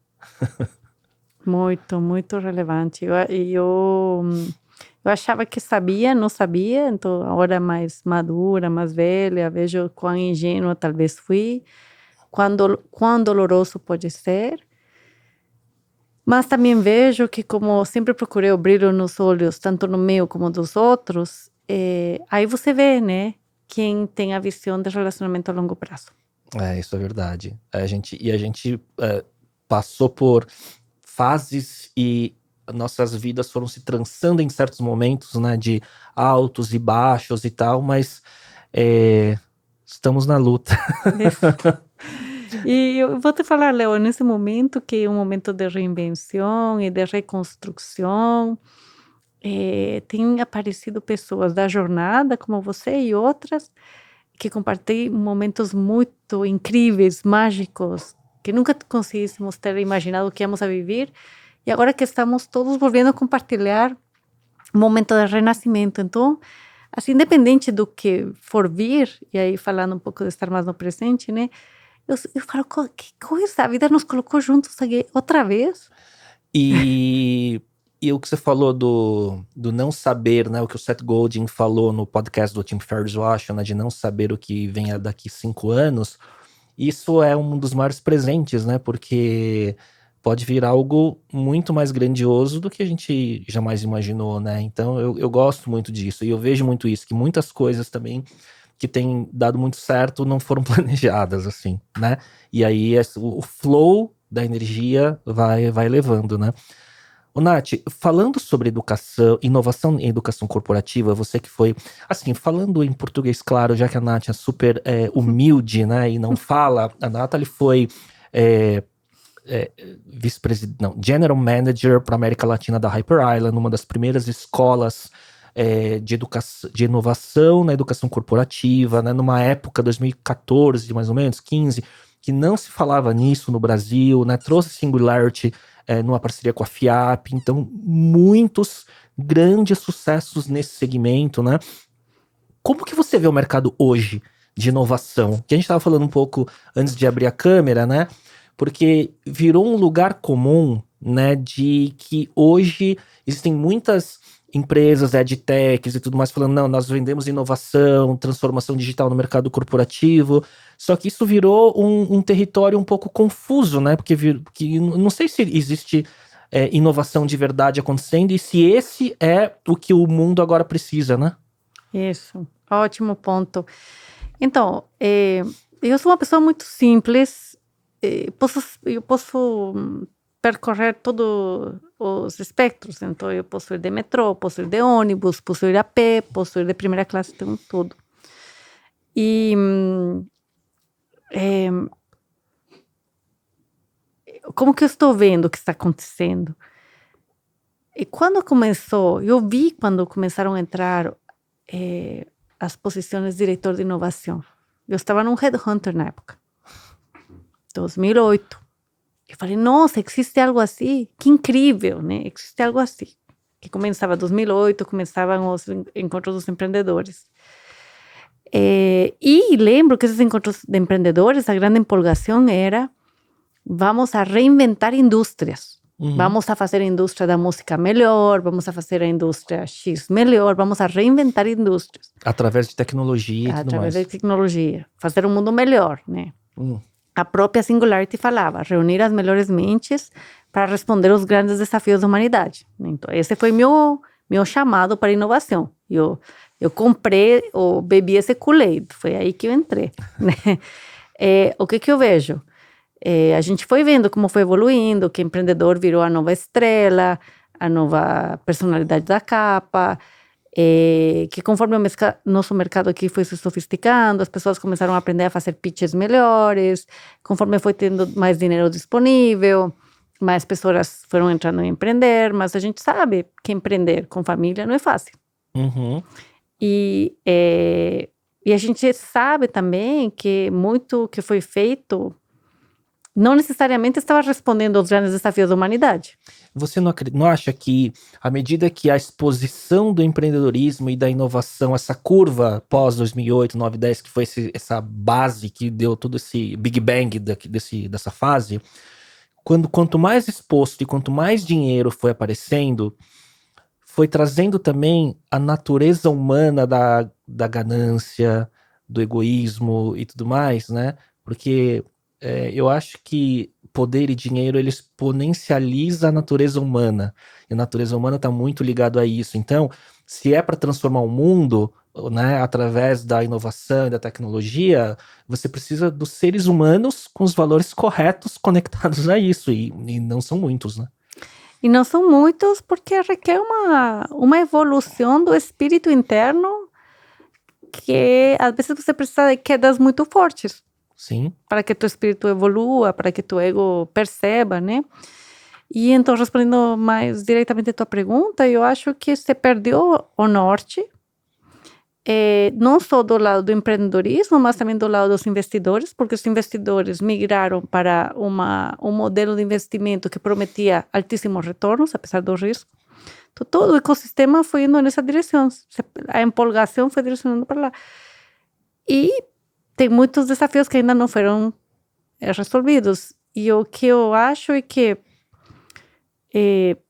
Muito, muito relevante. Eu achava que sabia, não sabia, então agora mais madura, mais velha, vejo quão ingênua talvez fui, quão doloroso pode ser. Mas também vejo que, como sempre procurei o brilho nos olhos, tanto no meu como dos outros, aí você vê, né, quem tem a visão de relacionamento a longo prazo. Isso é verdade. A gente passou por fases e nossas vidas foram se trançando em certos momentos, né, de altos e baixos e tal, mas estamos na luta. E eu vou te falar, Leo, nesse momento que é um momento de reinvenção e de reconstrução, tem aparecido pessoas da jornada, como você e outras, que compartilham momentos muito incríveis, mágicos, que nunca conseguíssemos ter imaginado que íamos a viver, e agora que estamos todos voltando a compartilhar um momento de renascimento. Então, assim, independente do que for vir, e aí falando um pouco de estar mais no presente, né, eu falo, que coisa, a vida nos colocou juntos aqui outra vez. E o que você falou do não saber, né? O que o Seth Godin falou no podcast do Tim Ferriss, eu acho, né? De não saber o que venha daqui 5 anos. Isso é um dos maiores presentes, né? Porque pode vir algo muito mais grandioso do que a gente jamais imaginou, né? Então eu gosto muito disso. E eu vejo muito isso, que muitas coisas também que têm dado muito certo não foram planejadas, assim, né? E aí o flow da energia vai levando, né? Ô, Nath, falando sobre educação, inovação em educação corporativa, você que foi, assim, falando em português claro, já que a Nath é super humilde, né, e não fala, a Nathalie foi vice-presidente, não, General Manager para América Latina da Hyper Island, uma das primeiras escolas de inovação na educação corporativa, né, numa época, 2014, mais ou menos, 15, que não se falava nisso no Brasil, né? Trouxe Singularity numa parceria com a FIAP, então muitos grandes sucessos nesse segmento, né? Como que você vê o mercado hoje de inovação? Que a gente estava falando um pouco antes de abrir a câmera, né? Porque virou um lugar comum, né? De que hoje existem muitas empresas, edtechs e tudo mais falando, não, nós vendemos inovação, transformação digital no mercado corporativo. Só que isso virou um território um pouco confuso, né? Porque não sei se existe inovação de verdade acontecendo e se esse é o que o mundo agora precisa, né? Isso, ótimo ponto. Então, eu sou uma pessoa muito simples, eu posso percorrer todos os espectros, então eu posso ir de metrô, posso ir de ônibus, posso ir a pé, posso ir de primeira classe, tenho tudo. E como que eu estou vendo o que está acontecendo? E quando começou, eu vi quando começaram a entrar as posições de diretor de inovação. Eu estava num headhunter na época, 2008. Eu falei, nossa, existe algo assim? Que incrível, né? Existe algo assim. Que começava em 2008, começavam os encontros dos empreendedores. E lembro que esses encontros de empreendedores, a grande empolgação era, vamos a reinventar indústrias. Uhum. Vamos a fazer a indústria da música melhor, vamos a fazer a indústria X melhor, vamos a reinventar indústrias. Através de tecnologia e tudo mais. Através de tecnologia. Fazer um mundo melhor, né? A própria Singularity falava, reunir as melhores mentes para responder aos grandes desafios da humanidade. Então, esse foi meu chamado para inovação. Eu comprei, ou bebi esse Kool-Aid, foi aí que eu entrei. Né? O que eu vejo? A gente foi vendo como foi evoluindo, que empreendedor virou a nova estrela, a nova personalidade da capa, que conforme o nosso mercado aqui foi se sofisticando, as pessoas começaram a aprender a fazer pitches melhores, conforme foi tendo mais dinheiro disponível, mais pessoas foram entrando em empreender, mas a gente sabe que empreender com família não é fácil. Uhum. E a gente sabe também que muito que foi feito não necessariamente estava respondendo aos grandes desafios da humanidade. Você não acha que, à medida que a exposição do empreendedorismo e da inovação, essa curva pós-2008, 2009, 2010, que foi essa base que deu todo esse Big Bang dessa fase, quanto mais exposto e quanto mais dinheiro foi aparecendo, foi trazendo também a natureza humana da ganância, do egoísmo e tudo mais, né? Porque eu acho que poder e dinheiro, ele exponencializa a natureza humana. E a natureza humana está muito ligado a isso. Então, se é para transformar o mundo, né, através da inovação e da tecnologia, você precisa dos seres humanos com os valores corretos conectados a isso. E não são muitos, né? E não são muitos porque requer uma evolução do espírito interno que, às vezes, você precisa de quedas muito fortes. Sim. Para que tu espírito evolua, para que tu ego perceba, né? E então, respondendo mais diretamente a tua pergunta, eu acho que se perdeu o norte, não só do lado do empreendedorismo, mas também do lado dos investidores, porque os investidores migraram para um modelo de investimento que prometia altíssimos retornos, apesar do risco. Então, todo o ecossistema foi indo nessa direção, a empolgação foi direcionando para lá. E tem muitos desafios que ainda não foram resolvidos. E o que eu acho é que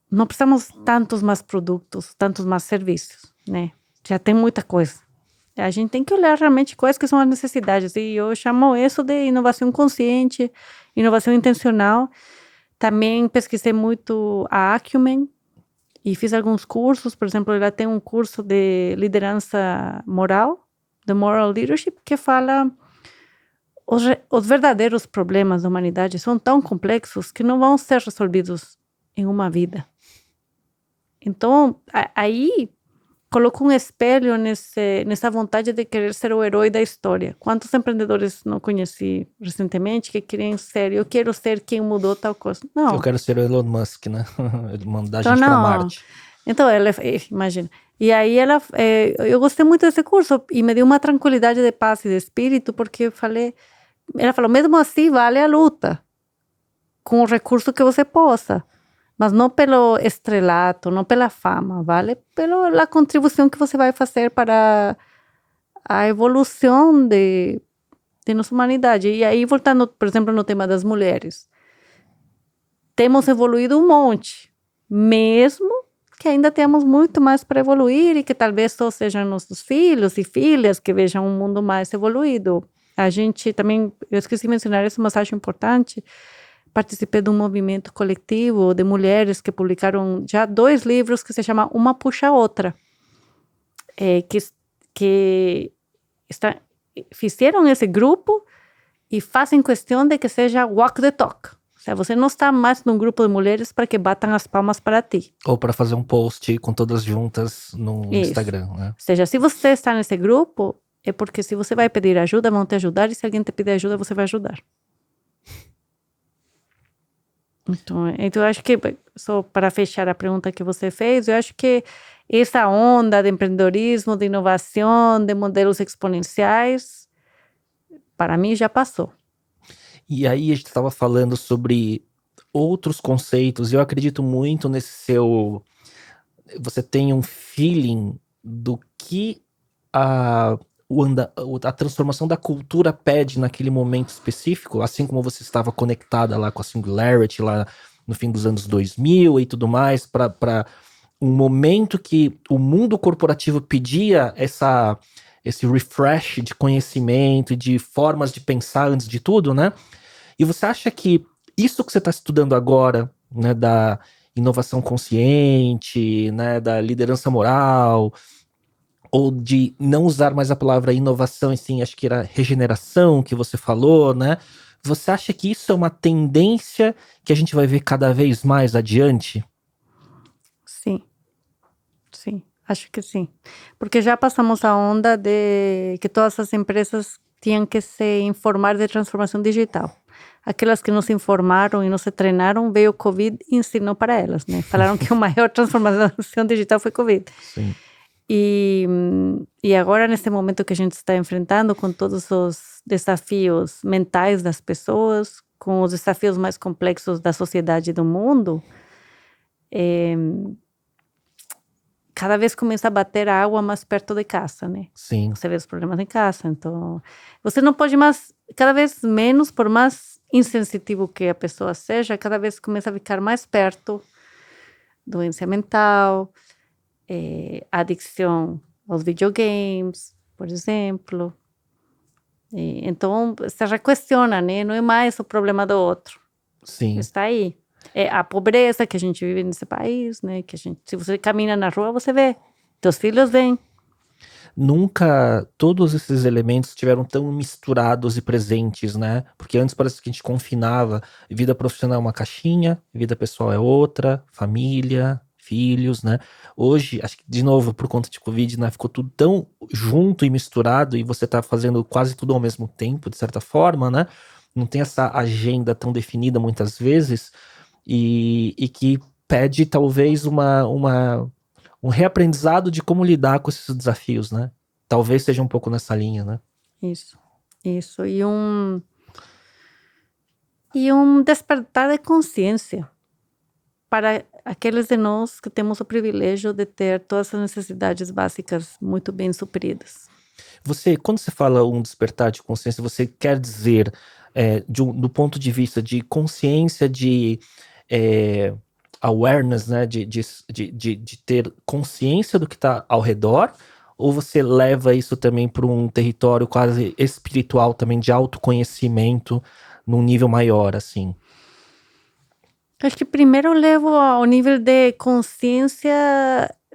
não precisamos tantos mais produtos, tantos mais serviços, né? Já tem muita coisa. A gente tem que olhar realmente quais que são as necessidades. E eu chamo isso de inovação consciente, inovação intencional. Também pesquisei muito a Acumen e fiz alguns cursos. Por exemplo, ela tem um curso de liderança moral, The Moral Leadership, que fala os verdadeiros problemas da humanidade são tão complexos que não vão ser resolvidos em uma vida. Então, aí coloco um espelho nessa vontade de querer ser o herói da história. Quantos empreendedores não conheci recentemente que queriam ser, eu quero ser quem mudou tal coisa. Não. Eu quero ser o Elon Musk, né? Mandar a gente para Marte. Então, imagina. E aí eu gostei muito desse curso e me deu uma tranquilidade de paz e de espírito, porque eu falei, ela falou, mesmo assim vale a luta, com o recurso que você possa, mas não pelo estrelato, não pela fama, vale pela contribuição que você vai fazer para a evolução de nossa humanidade. E aí, voltando, por exemplo, no tema das mulheres, temos evoluído um monte, mesmo que ainda temos muito mais para evoluir e que talvez só sejam nossos filhos e filhas que vejam um mundo mais evoluído. A gente também, eu esqueci de mencionar isso, mas acho importante, participei de um movimento coletivo de mulheres que publicaram já 2 livros que se chama Uma Puxa a Outra, que fizeram esse grupo e fazem questão de que seja walk the talk. Ou seja, você não está mais num grupo de mulheres para que batam as palmas para ti. Ou para fazer um post com todas juntas no Isso. Instagram, né? Ou seja, se você está nesse grupo, é porque se você vai pedir ajuda, vão te ajudar, e se alguém te pedir ajuda, você vai ajudar. Então eu acho que, só para fechar a pergunta que você fez, eu acho que essa onda de empreendedorismo, de inovação, de modelos exponenciais, para mim já passou. E aí a gente estava falando sobre outros conceitos, e eu acredito muito nesse seu... Você tem um feeling do que a transformação da cultura pede naquele momento específico, assim como você estava conectada lá com a Singularity, lá no fim dos anos 2000 e tudo mais, para um momento que o mundo corporativo pedia esse refresh de conhecimento e de formas de pensar antes de tudo, né? E você acha que isso que você está estudando agora, né, da inovação consciente, né, da liderança moral, ou de não usar mais a palavra inovação, e sim, acho que era regeneração que você falou, né? Você acha que isso é uma tendência que a gente vai ver cada vez mais adiante? Sim, acho que sim. Porque já passamos a onda de que todas as empresas tinham que se informar de transformação digital. Aquelas que não se informaram e não se treinaram, veio o Covid e ensinou para elas, né? Falaram que a maior transformação digital foi Covid. Sim. E agora, nesse momento que a gente está enfrentando, com todos os desafios mentais das pessoas, com os desafios mais complexos da sociedade e do mundo, cada vez começa a bater a água mais perto de casa, né? Sim. Você vê os problemas em casa, então... Você não pode mais, cada vez menos, por mais insensitivo que a pessoa seja, cada vez começa a ficar mais perto doença mental, adicção aos videogames, por exemplo. Então, você já questiona, né? Não é mais o problema do outro. Sim. Está aí. É a pobreza que a gente vive nesse país, né? Que a gente, se você caminha na rua, você vê. Teus filhos vêm. Nunca todos esses elementos estiveram tão misturados e presentes, né? Porque antes parece que a gente confinava, vida profissional é uma caixinha, vida pessoal é outra, família, filhos, né? Hoje, acho que de novo, por conta de Covid, né, ficou tudo tão junto e misturado e você tá fazendo quase tudo ao mesmo tempo, de certa forma, né? Não tem essa agenda tão definida muitas vezes e que pede talvez um reaprendizado de como lidar com esses desafios, né? Talvez seja um pouco nessa linha, né? Isso. E um despertar de consciência para aqueles de nós que temos o privilégio de ter todas as necessidades básicas muito bem supridas. Quando você fala um despertar de consciência, você quer dizer, do ponto de vista de consciência, de awareness, né? De ter consciência do que está ao redor, ou você leva isso também para um território quase espiritual também, de autoconhecimento, num nível maior, assim? Acho que primeiro eu levo ao nível de consciência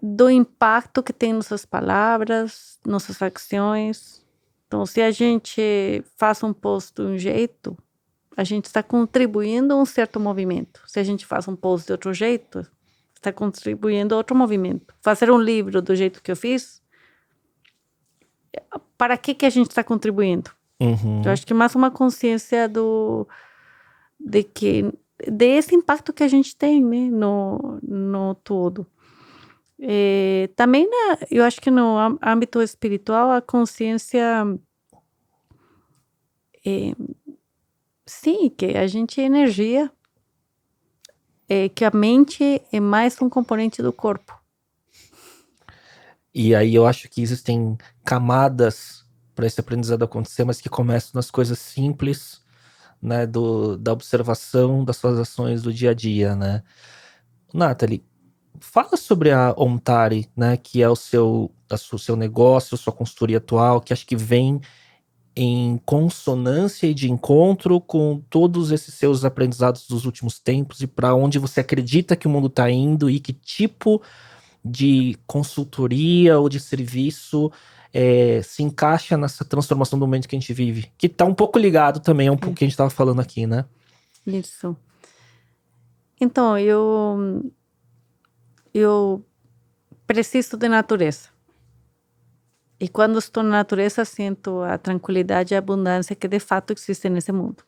do impacto que tem nossas palavras, nossas ações. Então, se a gente faz um post de um jeito, a gente está contribuindo a um certo movimento. Se a gente faz um post de outro jeito, está contribuindo a outro movimento. Fazer um livro do jeito que eu fiz, para que a gente está contribuindo? Uhum. Eu acho que mais uma consciência desse impacto que a gente tem, né, no todo. Também, eu acho que no âmbito espiritual, a consciência Sim, que a gente é energia, que a mente é mais um componente do corpo. E aí eu acho que existem camadas para esse aprendizado acontecer, mas que começam nas coisas simples, né, da observação das suas ações do dia a dia, né? Nathalie, fala sobre a Ontari, né, que é o seu negócio, sua consultoria atual, que acho que vem em consonância e de encontro com todos esses seus aprendizados dos últimos tempos e para onde você acredita que o mundo está indo e que tipo de consultoria ou de serviço se encaixa nessa transformação do momento que a gente vive, que está um pouco ligado também a um pouco que a gente estava falando aqui, né? Isso. Então, eu preciso de natureza. E quando estou na natureza, sinto a tranquilidade e a abundância que de fato existe nesse mundo.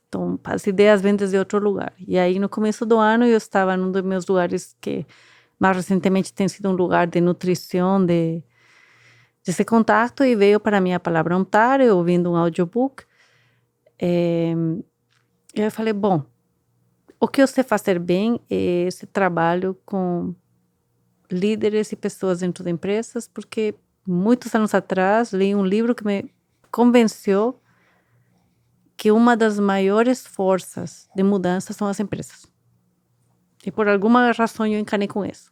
Então, as ideias vêm de outro lugar. E aí, no começo do ano, eu estava num dos meus lugares que mais recentemente tem sido um lugar de nutrição, de esse contato, e veio para mim a palavra Ontari, ouvindo um audiobook. E eu falei, bom, o que eu sei fazer bem é esse trabalho com líderes e pessoas dentro de empresas, porque muitos anos atrás li um livro que me convenceu que uma das maiores forças de mudança são as empresas. E por alguma razão eu encanei com isso.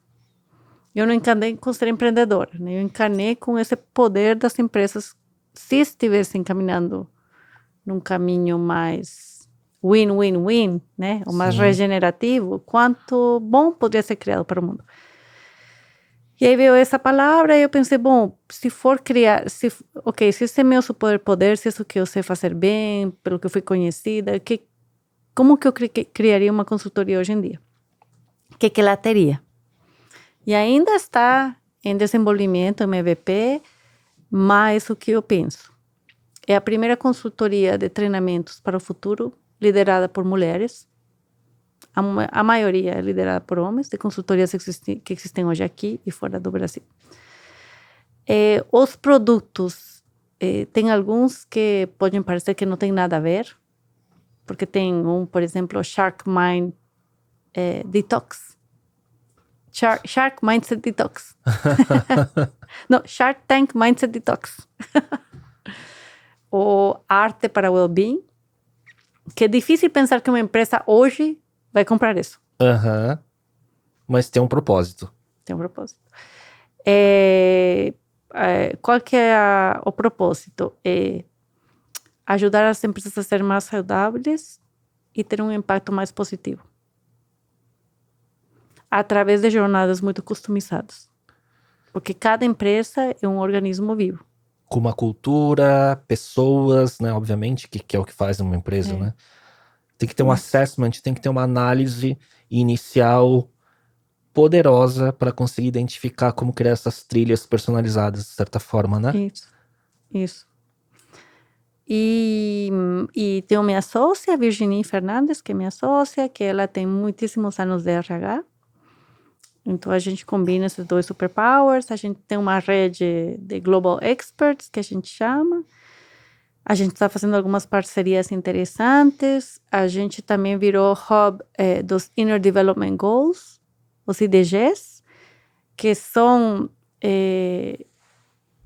Eu não encanei com ser empreendedora, né? Eu encanei com esse poder das empresas se estivessem caminhando num caminho mais win-win-win, né? Ou mais regenerativo, quanto bom poderia ser criado para o mundo. E aí veio essa palavra e eu pensei, bom, se for criar, se esse é meu superpoder, se isso que eu sei fazer bem, pelo que eu fui conhecida, como que eu criaria uma consultoria hoje em dia? O que ela teria? E ainda está em desenvolvimento, MVP, mas o que eu penso? É a primeira consultoria de treinamentos para o futuro liderada por mulheres. A maioria é liderada por homens, de consultorias que existem hoje aqui e fora do Brasil. Os produtos, tem alguns que podem parecer que não tem nada a ver, porque tem por exemplo, Shark Mind Detox. Shark Mindset Detox. Não, Shark Tank Mindset Detox. Ou Arte para Wellbeing, que é difícil pensar que uma empresa hoje vai comprar isso. Mas tem um propósito. Tem um propósito. Qual que é o propósito? É ajudar as empresas a ser mais saudáveis e ter um impacto mais positivo. Através de jornadas muito customizadas. Porque cada empresa é um organismo vivo. Com uma cultura, pessoas, né? Obviamente, que é o que faz uma empresa, né? Tem que ter um assessment, tem que ter uma análise inicial poderosa para conseguir identificar como criar essas trilhas personalizadas, de certa forma, né? Isso. E tenho minha sócia, Virginie Fernandes, que é minha sócia, que ela tem muitíssimos anos de RH. Então, a gente combina esses dois superpowers. A gente tem uma rede de Global Experts, que a gente chama. A gente está fazendo algumas parcerias interessantes. A gente também virou hub dos Inner Development Goals, os IDGs, que são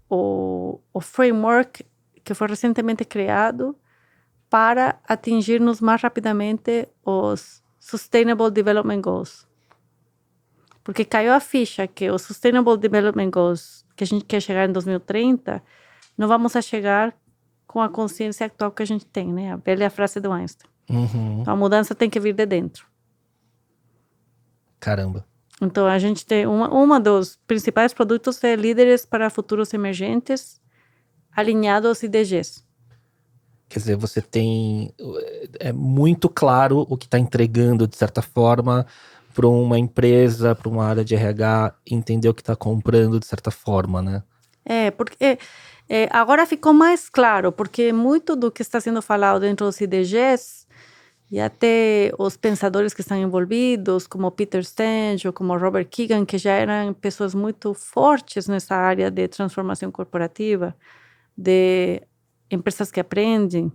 o framework que foi recentemente criado para atingirmos mais rapidamente os Sustainable Development Goals. Porque caiu a ficha que os Sustainable Development Goals, que a gente quer chegar em 2030, não vamos a chegar com a consciência atual que a gente tem, né? A velha frase do Einstein. Então, a mudança tem que vir de dentro. Caramba. Então, a gente tem uma dos principais produtos é líderes para futuros emergentes alinhado aos IDGs. Quer dizer, você tem... É muito claro o que está entregando, de certa forma, para uma empresa, para uma área de RH, entender o que está comprando, de certa forma, né? Porque agora ficou mais claro, porque muito do que está sendo falado dentro dos IDGs, e até os pensadores que estão envolvidos, como Peter Senge ou como Robert Keegan, que já eram pessoas muito fortes nessa área de transformação corporativa, de empresas que aprendem,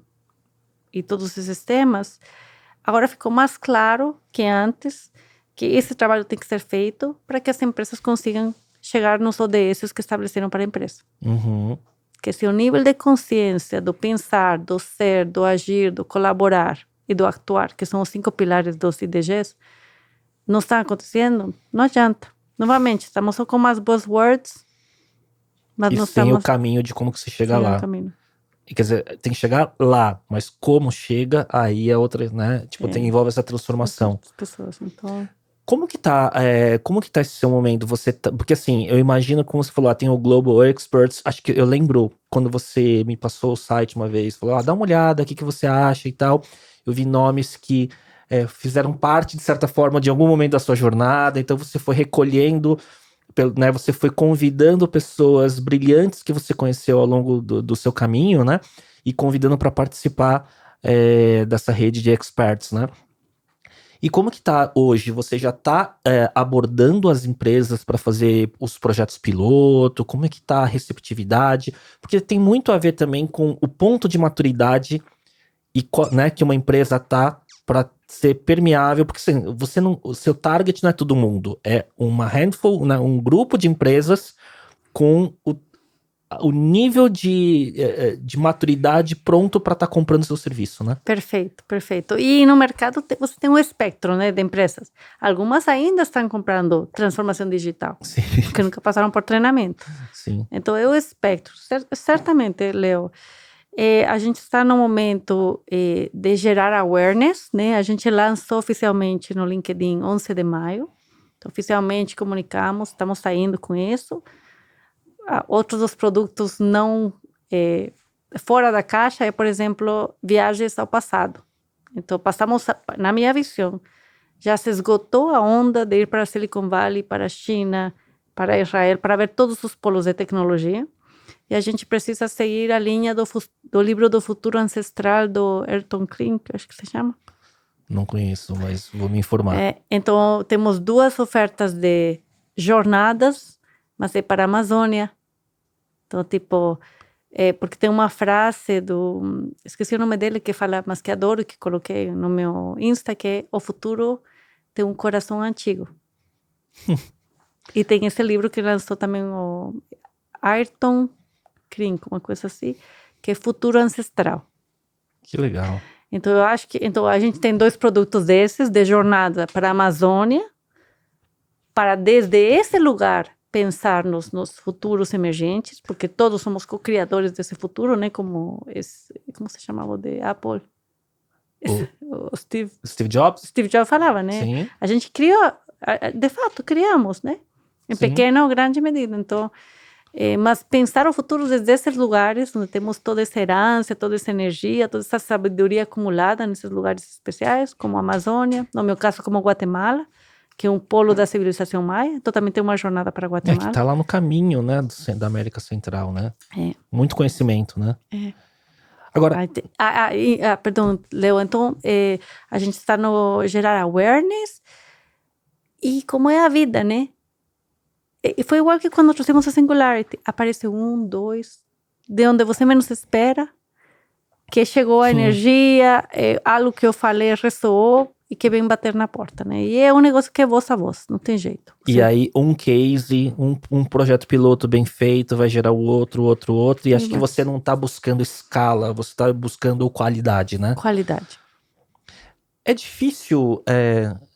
e todos esses temas, agora ficou mais claro que antes que esse trabalho tem que ser feito para que as empresas consigam chegar nos ODS que estabeleceram para a empresa. Uhum. Que se o nível de consciência do pensar, do ser, do agir, do colaborar e do actuar, que são os 5 pilares dos IDGs, não está acontecendo, não adianta. Novamente, estamos só com umas buzzwords, mas não sem estamos... o caminho de como que se chega sem lá. o caminho. E, quer dizer, tem que chegar lá, mas como chega, aí é outra, né? Tipo, envolve essa transformação. As pessoas, então... Como que tá esse seu momento? Porque assim, eu imagino, como você falou, tem o Global Experts, acho que eu lembro quando você me passou o site uma vez, falou, dá uma olhada, o que você acha e tal. Eu vi nomes que fizeram parte, de certa forma, de algum momento da sua jornada, então você foi recolhendo, né, você foi convidando pessoas brilhantes que você conheceu ao longo do seu caminho, né, e convidando para participar dessa rede de experts, né. E como que tá hoje? Você já tá abordando as empresas para fazer os projetos piloto? Como é que tá a receptividade? Porque tem muito a ver também com o ponto de maturidade e, né, que uma empresa tá para ser permeável, porque assim, o seu target não é todo mundo, é uma handful, né, um grupo de empresas com o nível de maturidade pronto para estar comprando seu serviço, né? Perfeito, perfeito. E no mercado você tem um espectro, né, de empresas. Algumas ainda estão comprando transformação digital, Sim. que nunca passaram por treinamento. Sim. Então é o espectro. Certamente, Leo, a gente está no momento de gerar awareness, né? A gente lançou oficialmente no LinkedIn 11 de maio. Então, oficialmente comunicamos, estamos saindo com isso. Outros dos produtos não fora da caixa é, por exemplo, viagens ao passado. Então, na minha visão, já se esgotou a onda de ir para a Silicon Valley, para a China, para Israel, para ver todos os polos de tecnologia. E a gente precisa seguir a linha do livro do futuro ancestral do Ayrton Klink, acho que se chama. Não conheço, mas vou me informar. Então, temos 2 ofertas de jornadas, mas é para a Amazônia. Então, tipo, porque tem uma frase esqueci o nome dele, que fala, mas que adoro, que coloquei no meu Insta, que é: o futuro tem um coração antigo. E tem esse livro que lançou também o Ayrton Klink, uma coisa assim, que é Futuro Ancestral. Que legal. Então, eu acho que a gente tem 2 produtos desses, de jornada para a Amazônia, para desde esse lugar pensar nos futuros emergentes, porque todos somos co-criadores desse futuro, né? Como se chamava de Apple? O Steve Jobs? Steve Jobs falava, né? Sim. A gente criou, de fato, criamos, né? Em pequena ou grande medida. Então, mas pensar o futuro desde esses lugares, onde temos toda essa herança, toda essa energia, toda essa sabedoria acumulada nesses lugares especiais, como a Amazônia, no meu caso, como Guatemala, que é um polo da civilização maia. Então, também tem uma jornada para Guatemala. Que tá lá no caminho, né, da América Central, né? Muito conhecimento, né? Agora... perdão, Leo. Então, a gente está no gerar awareness e como é a vida, né? E foi igual que quando trouxemos a Singularity. Aparece 1, 2, de onde você menos espera, que chegou a energia, algo que eu falei ressoou e que vem bater na porta, né? E é um negócio que é voz a voz, não tem jeito. E aí, um case, um projeto piloto bem feito vai gerar o outro, e acho que você não tá buscando escala, você tá buscando qualidade, né? Qualidade. É difícil,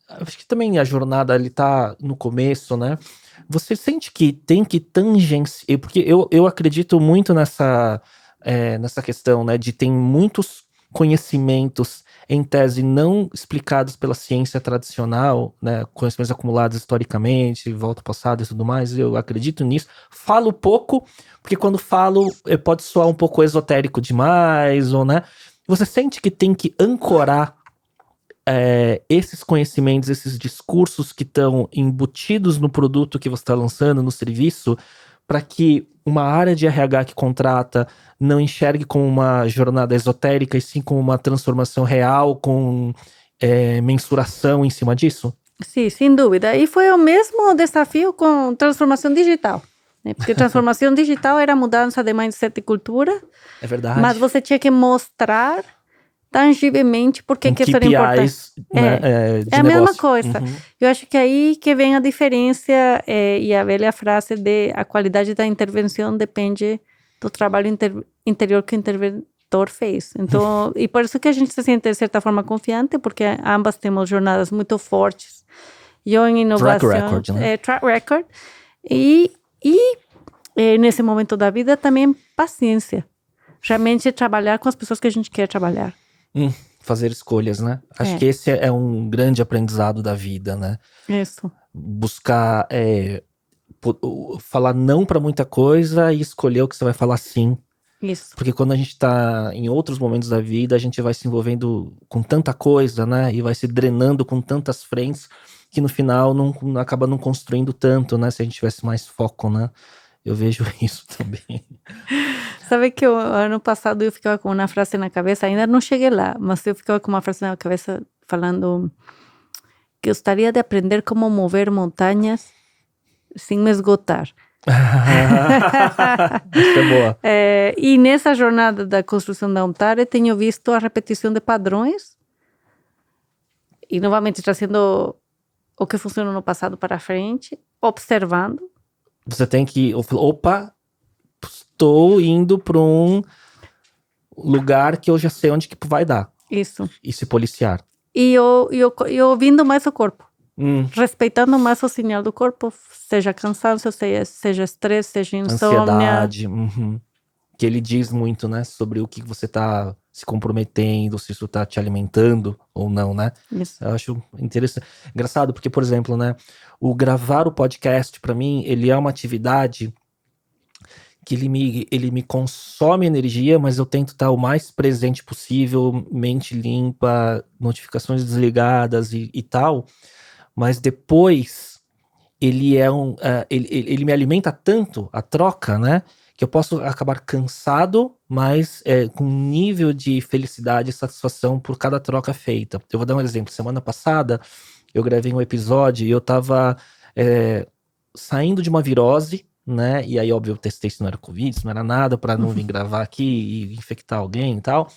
acho que também a jornada ali tá no começo, né? Você sente que tem que tangenciar, porque eu acredito muito nessa questão, né, de tem muitos conhecimentos em tese não explicados pela ciência tradicional, né, conhecimentos acumulados historicamente, volta ao passado e tudo mais, eu acredito nisso. Falo pouco, porque quando falo pode soar um pouco esotérico demais, ou, né, você sente que tem que ancorar esses conhecimentos, esses discursos que estão embutidos no produto que você está lançando, no serviço, para que uma área de RH que contrata não enxergue como uma jornada esotérica, e sim como uma transformação real, com mensuração em cima disso? Sim, sem dúvida. E foi o mesmo desafio com transformação digital, né? Porque transformação digital era mudança de mindset e cultura. É verdade. Mas você tinha que mostrar tangivelmente por que isso era importante. Né, de é a mesma negócio. coisa. Eu acho que aí que vem a diferença e a velha frase de a qualidade da intervenção depende do trabalho interior que o interventor fez. Então, e por isso que a gente se sente de certa forma confiante, porque ambas temos jornadas muito fortes. Eu em inovação, Track record, né? Track record. E nesse momento da vida também paciência. Realmente trabalhar com as pessoas que a gente quer trabalhar. Fazer escolhas, né? Acho que esse é um grande aprendizado da vida, né? Isso. Buscar falar não para muita coisa e escolher o que você vai falar sim. Isso. Porque quando a gente tá em outros momentos da vida, a gente vai se envolvendo com tanta coisa, né? E vai se drenando com tantas frentes que no final não acaba não construindo tanto, né? Se a gente tivesse mais foco, né? Eu vejo isso também. Sabe que ano passado eu ficava com uma frase na cabeça, ainda não cheguei lá, mas eu ficava com uma frase na cabeça falando que eu gostaria de aprender como mover montanhas sem me esgotar. Isso é boa. E nessa jornada da construção da Ontare tenho visto a repetição de padrões e novamente trazendo o que funcionou no passado para frente, observando. Você tem que, opa, estou indo para um lugar que eu já sei onde que vai dar. Isso. E se policiar. E ouvindo mais o corpo. Respeitando mais o sinal do corpo, seja cansaço, seja estresse, seja insônia. Ansiedade. Que ele diz muito, né, sobre o que você tá se comprometendo, se isso tá te alimentando ou não, né? Isso. Eu acho interessante. Engraçado, porque, por exemplo, né, o gravar o podcast, para mim, ele é uma atividade que ele me consome energia, mas eu tento estar o mais presente possível, mente limpa, notificações desligadas e tal. Mas depois ele ele me alimenta tanto, a troca, né? Que eu posso acabar cansado, mas com um nível de felicidade e satisfação por cada troca feita. Eu vou dar um exemplo. Semana passada eu gravei um episódio e eu tava saindo de uma virose, né? E aí, óbvio, eu testei se não era Covid, se não era nada, pra não vir gravar aqui e infectar alguém e tal.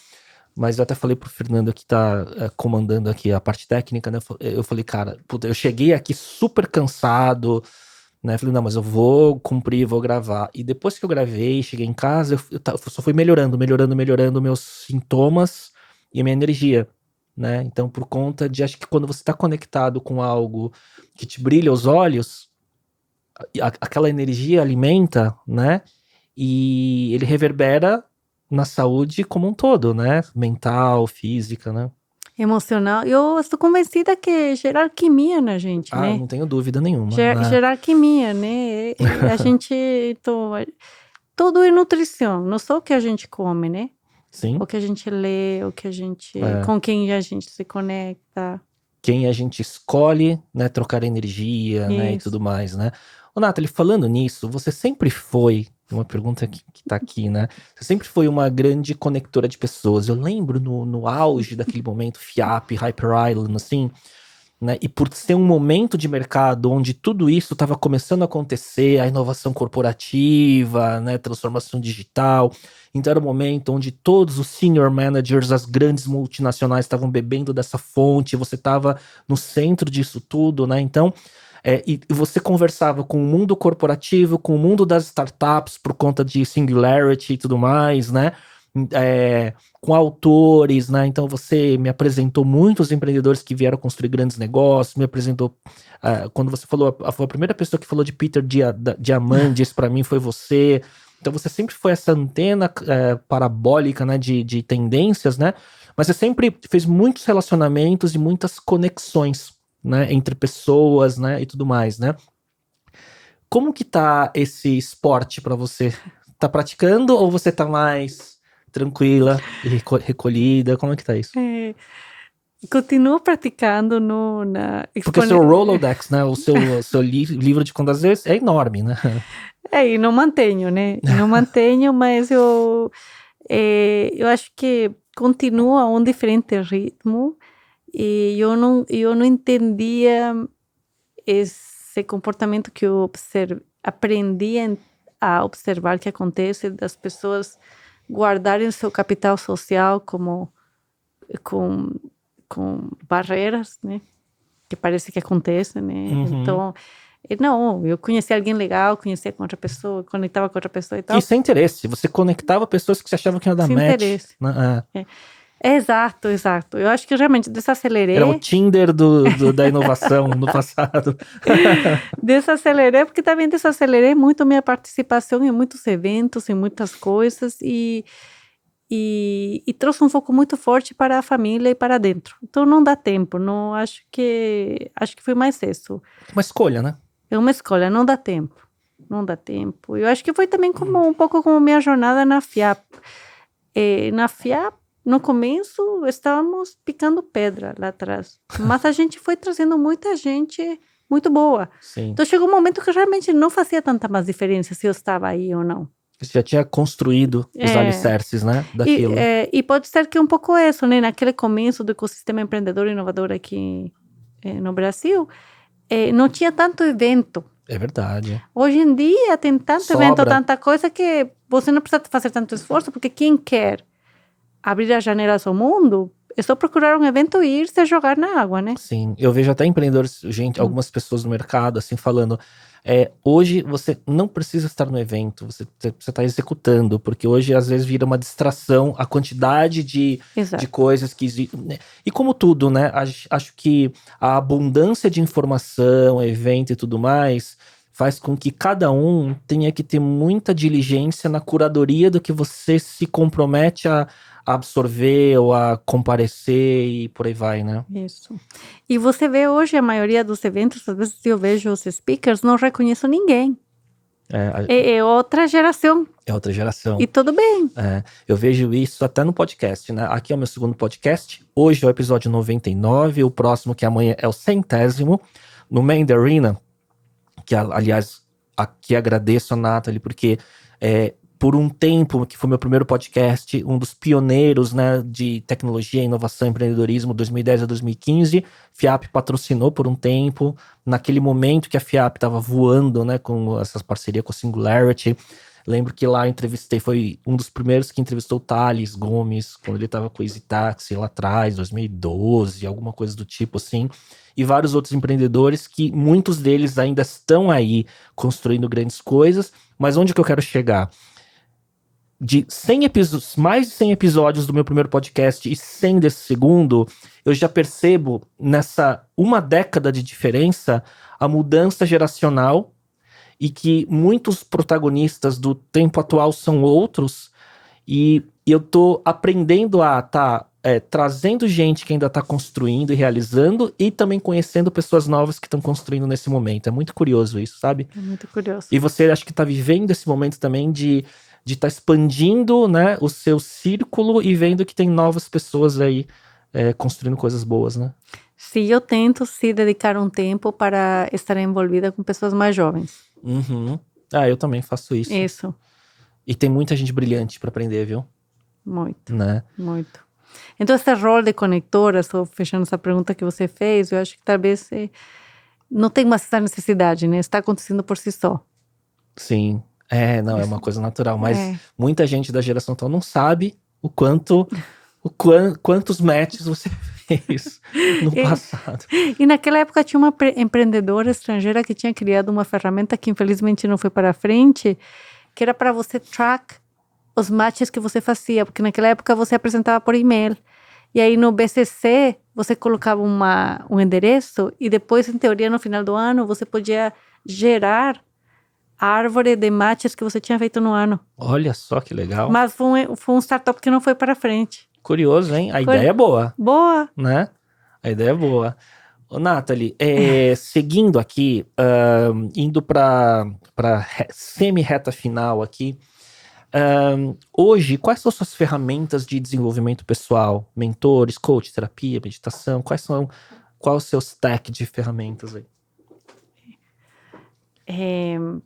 Mas eu até falei pro Fernando que tá comandando aqui a parte técnica, né? Eu falei, cara, puta, eu cheguei aqui super cansado, né? Falei, não, mas eu vou cumprir, vou gravar. E depois que eu gravei, cheguei em casa, eu só fui melhorando meus sintomas e a minha energia, né? Então, por conta de, acho que quando você tá conectado com algo que te brilha os olhos, aquela energia alimenta, né? E ele reverbera na saúde como um todo, né? Mental, física, né? Emocional. Eu estou convencida que é gerar química na gente, né? Não tenho dúvida nenhuma. Gerar química, né? A gente... Tudo é nutrição, não só o que a gente come, né? Sim. O que a gente lê, o que a gente... Com quem a gente se conecta. Quem a gente escolhe, né? Trocar energia, né? E tudo mais, né? Ô, Nathalie, falando nisso, você sempre foi... Uma pergunta que tá aqui, né? Você sempre foi uma grande conectora de pessoas. Eu lembro no auge daquele momento, FIAP, Hyper Island, assim, né? E por ser um momento de mercado onde tudo isso estava começando a acontecer, a inovação corporativa, né? Transformação digital. Então era um momento onde todos os senior managers, as grandes multinacionais estavam bebendo dessa fonte, você estava no centro disso tudo, né? Então... e você conversava com o mundo corporativo, com o mundo das startups por conta de Singularity e tudo mais, né? Com autores, né? Então você me apresentou muitos empreendedores que vieram construir grandes negócios, me apresentou... quando você falou, foi a primeira pessoa que falou de Peter Diamandis para mim foi você. Então você sempre foi essa antena parabólica, né? De tendências, né? Mas você sempre fez muitos relacionamentos e muitas conexões, né, entre pessoas, né, e tudo mais, né? Como que tá esse esporte para você? Tá praticando ou você tá mais tranquila e recolhida? Como é que tá isso? Continuo praticando Porque o seu Rolodex, né, o seu livro de contas vezes é enorme, né? E não mantenho, né? Não mantenho, mas eu acho que continua um diferente ritmo. E eu não entendia esse comportamento que eu aprendi a observar que acontece das pessoas guardarem seu capital social como com barreiras, né? Que parece que acontecem, né? Uhum. Então, não, eu conheci alguém legal, conhecia com outra pessoa, conectava com outra pessoa e tal. E sem interesse, você conectava pessoas que você achava que ia dar Sem match. interesse. Né? Exato. Eu acho que realmente desacelerei. Era o Tinder da inovação no passado. Desacelerei, porque também desacelerei muito minha participação em muitos eventos, em muitas coisas, e trouxe um foco muito forte para a família e para dentro. Então não dá tempo, não acho que foi mais isso. Uma escolha, né? É uma escolha, não dá tempo. Não dá tempo. Eu acho que foi também um pouco como minha jornada na FIAP. Na FIAP, no começo, estávamos picando pedra lá atrás. Mas a gente foi trazendo muita gente muito boa. Sim. Então chegou um momento que realmente não fazia tanta mais diferença se eu estava aí ou não. Você já tinha construído os alicerces, né? Daquilo. E pode ser que um pouco isso, né? Naquele começo do ecossistema empreendedor e inovador aqui no Brasil, não tinha tanto evento. É verdade. Hoje em dia tem tanto evento, tanta coisa que você não precisa fazer tanto esforço, porque quem quer abrir as janelas ao mundo é só procurar um evento e ir se jogar na água, né? Sim, eu vejo até empreendedores, algumas pessoas no mercado, assim, falando, hoje você não precisa estar no evento, você está executando, porque hoje às vezes vira uma distração a quantidade de coisas que existem. E como tudo, né, acho que a abundância de informação, evento e tudo mais, faz com que cada um tenha que ter muita diligência na curadoria do que você se compromete a absorver ou a comparecer e por aí vai, né? Isso. E você vê hoje a maioria dos eventos, às vezes eu vejo os speakers, não reconheço ninguém. É outra geração. É outra geração. E tudo bem. Eu vejo isso até no podcast, né? Aqui é o meu segundo podcast. Hoje é o episódio 99, o próximo que amanhã é o 100º, no Main Arena, que aliás, aqui agradeço a Nathalie, porque por um tempo, que foi meu primeiro podcast, um dos pioneiros, né, de tecnologia, inovação e empreendedorismo, 2010 a 2015, FIAP patrocinou por um tempo, naquele momento que a FIAP estava voando, né, com essas parcerias com a Singularity. Lembro que lá entrevistei, foi um dos primeiros que entrevistou o Thales Gomes, quando ele estava com o Easy Taxi lá atrás, 2012, alguma coisa do tipo assim, e vários outros empreendedores que muitos deles ainda estão aí construindo grandes coisas, mas onde que eu quero chegar? De 100 episódios, mais de 100 episódios do meu primeiro podcast e 100 desse segundo, eu já percebo nessa uma década de diferença a mudança geracional e que muitos protagonistas do tempo atual são outros e eu tô aprendendo a trazendo gente que ainda tá construindo e realizando e também conhecendo pessoas novas que estão construindo nesse momento. É muito curioso isso, sabe? É muito curioso. E você acho que tá vivendo esse momento também de estar expandindo, né, o seu círculo e vendo que tem novas pessoas aí construindo coisas boas, né? Sim, eu tento dedicar um tempo para estar envolvida com pessoas mais jovens. Uhum. Eu também faço isso. Isso. E tem muita gente brilhante para aprender, viu? Muito. Né? Muito. Então, esse rol de conectora, só fechando essa pergunta que você fez, eu acho que talvez não tem mais essa necessidade, né? Está acontecendo por si só. Sim. É uma coisa natural, mas muita gente da geração atual não sabe quantos matches você fez no passado. E naquela época tinha uma empreendedora estrangeira que tinha criado uma ferramenta que infelizmente não foi para frente, que era para você track os matches que você fazia, porque naquela época você apresentava por e-mail. E aí no BCC você colocava um endereço e depois, em teoria, no final do ano, você podia gerar a árvore de matches que você tinha feito no ano. Olha só que legal. Mas foi um startup que não foi para frente. Curioso, hein? A ideia é boa. Boa. Né? A ideia é boa. Ô, Nathalie, seguindo aqui, indo para semi-reta final aqui, hoje, quais são suas ferramentas de desenvolvimento pessoal? Mentores, coach, terapia, meditação? Qual é o seu stack de ferramentas aí?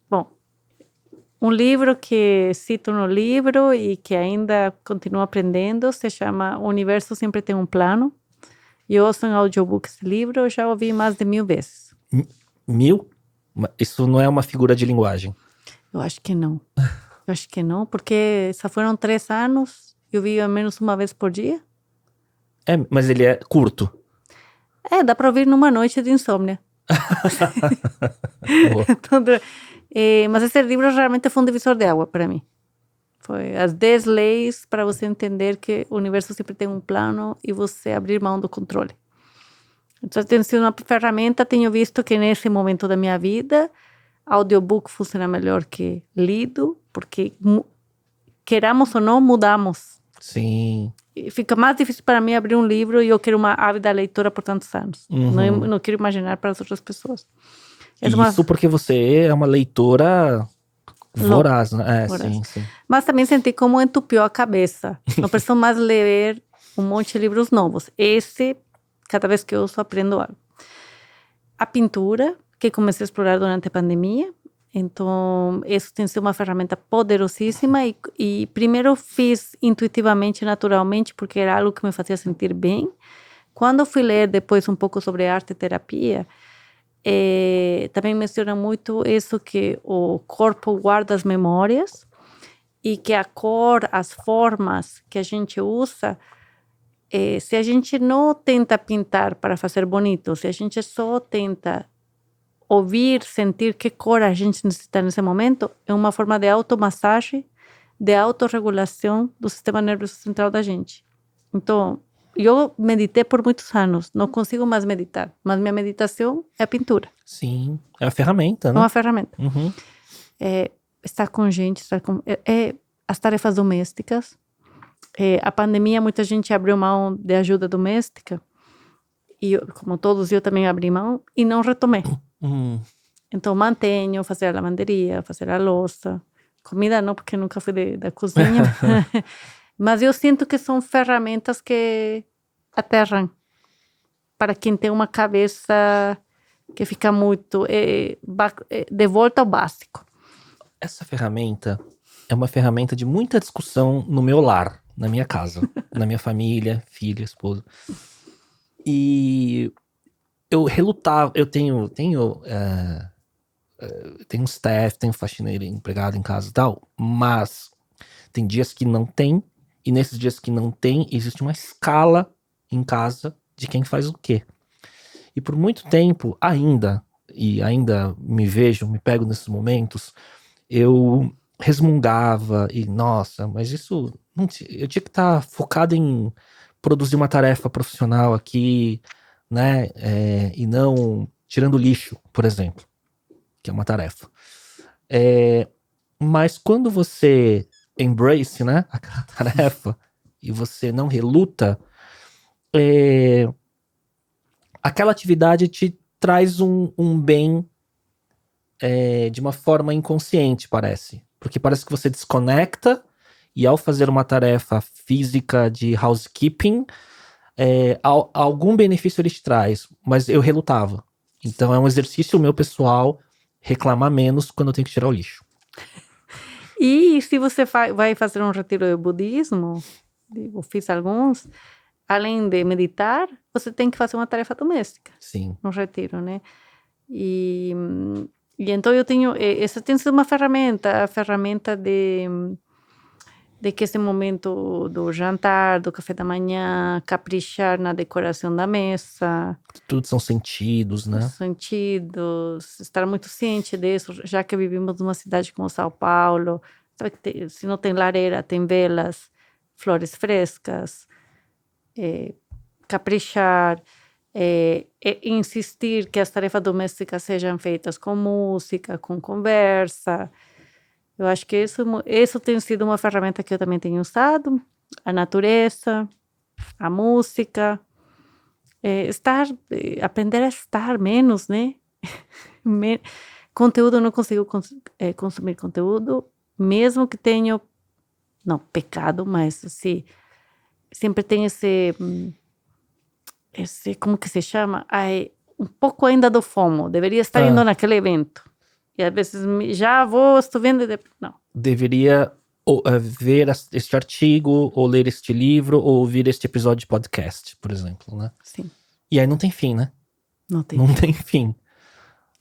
Bom, um livro que cito no livro e que ainda continuo aprendendo se chama O Universo Sempre Tem um Plano. Eu ouço em audiobook esse livro, eu já ouvi mais de 1000 vezes. 1000? Isso não é uma figura de linguagem? Eu acho que não. Eu acho que não, porque só foram 3 anos, eu vi ao menos uma vez por dia. Mas ele é curto. Dá para ouvir numa noite de insônia. Então, mas esse livro realmente foi um divisor de água para mim. Foi as 10 leis para você entender que o universo sempre tem um plano e você abrir mão do controle. Então, tem sido uma ferramenta. Tenho visto que nesse momento da minha vida, audiobook funciona melhor que lido, porque queramos ou não, mudamos. Sim. E fica mais difícil para mim abrir um livro e eu quero uma ávida leitora por tantos anos. Não quero imaginar para as outras pessoas. Isso porque você é uma leitora voraz, né? Voraz. Sim. Mas também senti como entupiu a cabeça. Não preciso mais ler um monte de livros novos. Cada vez que eu uso, aprendo algo. A pintura, que comecei a explorar durante a pandemia. Então, isso tem sido uma ferramenta poderosíssima. E primeiro fiz intuitivamente, naturalmente, porque era algo que me fazia sentir bem. Quando fui ler depois um pouco sobre arte e terapia, também menciona muito isso que o corpo guarda as memórias e que a cor, as formas que a gente usa, se a gente não tenta pintar para fazer bonito, se a gente só tenta ouvir, sentir que cor a gente necessita nesse momento, é uma forma de automassagem, de autorregulação do sistema nervoso central da gente. Então, eu meditei por muitos anos, não consigo mais meditar, mas minha meditação é a pintura. Sim, é a ferramenta, né? É uma ferramenta. Uhum. Estar com gente, as tarefas domésticas. A pandemia, muita gente abriu mão de ajuda doméstica, e como todos, eu também abri mão, e não retomei. Então, mantenho, fazer a lavanderia, fazer a louça. Comida não, porque nunca fui da cozinha. Mas eu sinto que são ferramentas que aterram para quem tem uma cabeça que fica muito de volta ao básico. Essa ferramenta é uma ferramenta de muita discussão no meu lar, na minha casa, na minha família, filha, esposa. E eu relutava, eu tenho um staff, tenho faxineira, empregado em casa e tal, mas tem dias que não tem, e nesses dias que não tem, existe uma escala em casa de quem faz o quê. E por muito tempo, ainda me pego nesses momentos, eu resmungava e, nossa, mas isso, eu tinha que estar focado em produzir uma tarefa profissional aqui, né, e não tirando lixo, por exemplo, que é uma tarefa. Mas quando você embrace, né, aquela tarefa, e você não reluta, aquela atividade te traz um bem de uma forma inconsciente, parece. Porque parece que você desconecta, e ao fazer uma tarefa física de housekeeping, algum benefício ele te traz, mas eu relutava. Então é um exercício meu pessoal reclamar menos quando eu tenho que tirar o lixo. E se você vai fazer um retiro de budismo, eu fiz alguns, além de meditar, você tem que fazer uma tarefa doméstica. Sim. No retiro, né? E então eu tenho, essa tem sido uma ferramenta, a ferramenta de que esse momento do jantar, do café da manhã, caprichar na decoração da mesa. Tudo são sentidos, né? Sentidos, estar muito ciente disso, já que vivimos numa cidade como São Paulo, sabe que se não tem lareira, tem velas, flores frescas, caprichar, insistir que as tarefas domésticas sejam feitas com música, com conversa. Eu acho que isso tem sido uma ferramenta que eu também tenho usado. A natureza, a música, aprender a estar menos, né? Conteúdo, eu não consigo consumir conteúdo, mesmo que tenha, não, pecado, mas assim, sempre tem esse, como que se chama? Um pouco ainda do FOMO, deveria estar indo naquele evento. E às vezes estou vendo... Não. Deveria ver este artigo, ou ler este livro, ou ouvir este episódio de podcast, por exemplo, né? Sim. E aí não tem fim, né? Não tem fim.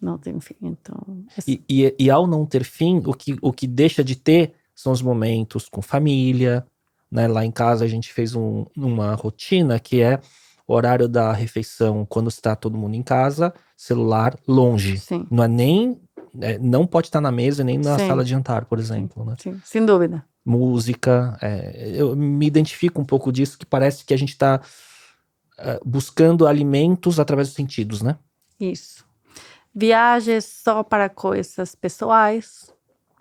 Não tem fim, então... E ao não ter fim, o que deixa de ter são os momentos com família, né? Lá em casa a gente fez uma rotina que é o horário da refeição quando está todo mundo em casa, celular longe. Sim. Não é nem... não pode estar na mesa nem na Sim. sala de jantar, por exemplo, né? Sim, sem dúvida. Música, eu me identifico um pouco disso, que parece que a gente está buscando alimentos através dos sentidos, né? Isso. Viagens só para coisas pessoais,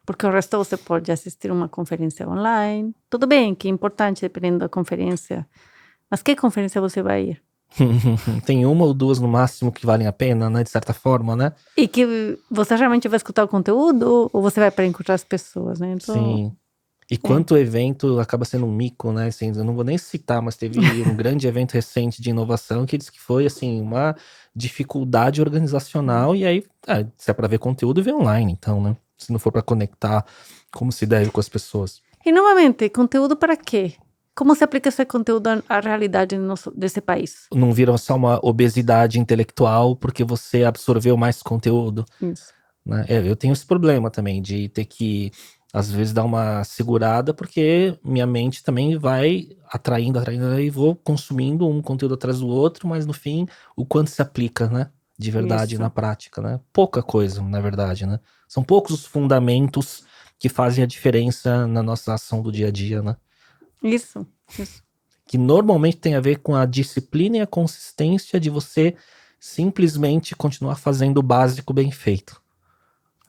porque o resto você pode assistir uma conferência online. Tudo bem que é importante, dependendo da conferência. Mas que conferência você vai ir? Tem uma ou duas no máximo que valem a pena, né? De certa forma, né? E que você realmente vai escutar o conteúdo ou você vai para encontrar as pessoas, né? Então, Sim. E quanto evento acaba sendo um mico, né? Assim, eu não vou nem citar, mas teve um grande evento recente de inovação que disse que foi, assim, uma dificuldade organizacional. E aí, se é para ver conteúdo, vê online, então, né? Se não for para conectar como se deve com as pessoas. E, novamente, conteúdo para quê? Como se aplica esse conteúdo à realidade desse país? Não vira só uma obesidade intelectual porque você absorveu mais conteúdo. Isso. Né? Eu tenho esse problema também de ter que, às vezes, dar uma segurada, porque minha mente também vai atraindo, e vou consumindo um conteúdo atrás do outro, mas no fim, o quanto se aplica, né? De verdade, Isso. na prática, né? Pouca coisa, na verdade, né? São poucos os fundamentos que fazem a diferença na nossa ação do dia a dia, né? Isso. Que normalmente tem a ver com a disciplina e a consistência de você simplesmente continuar fazendo o básico bem feito.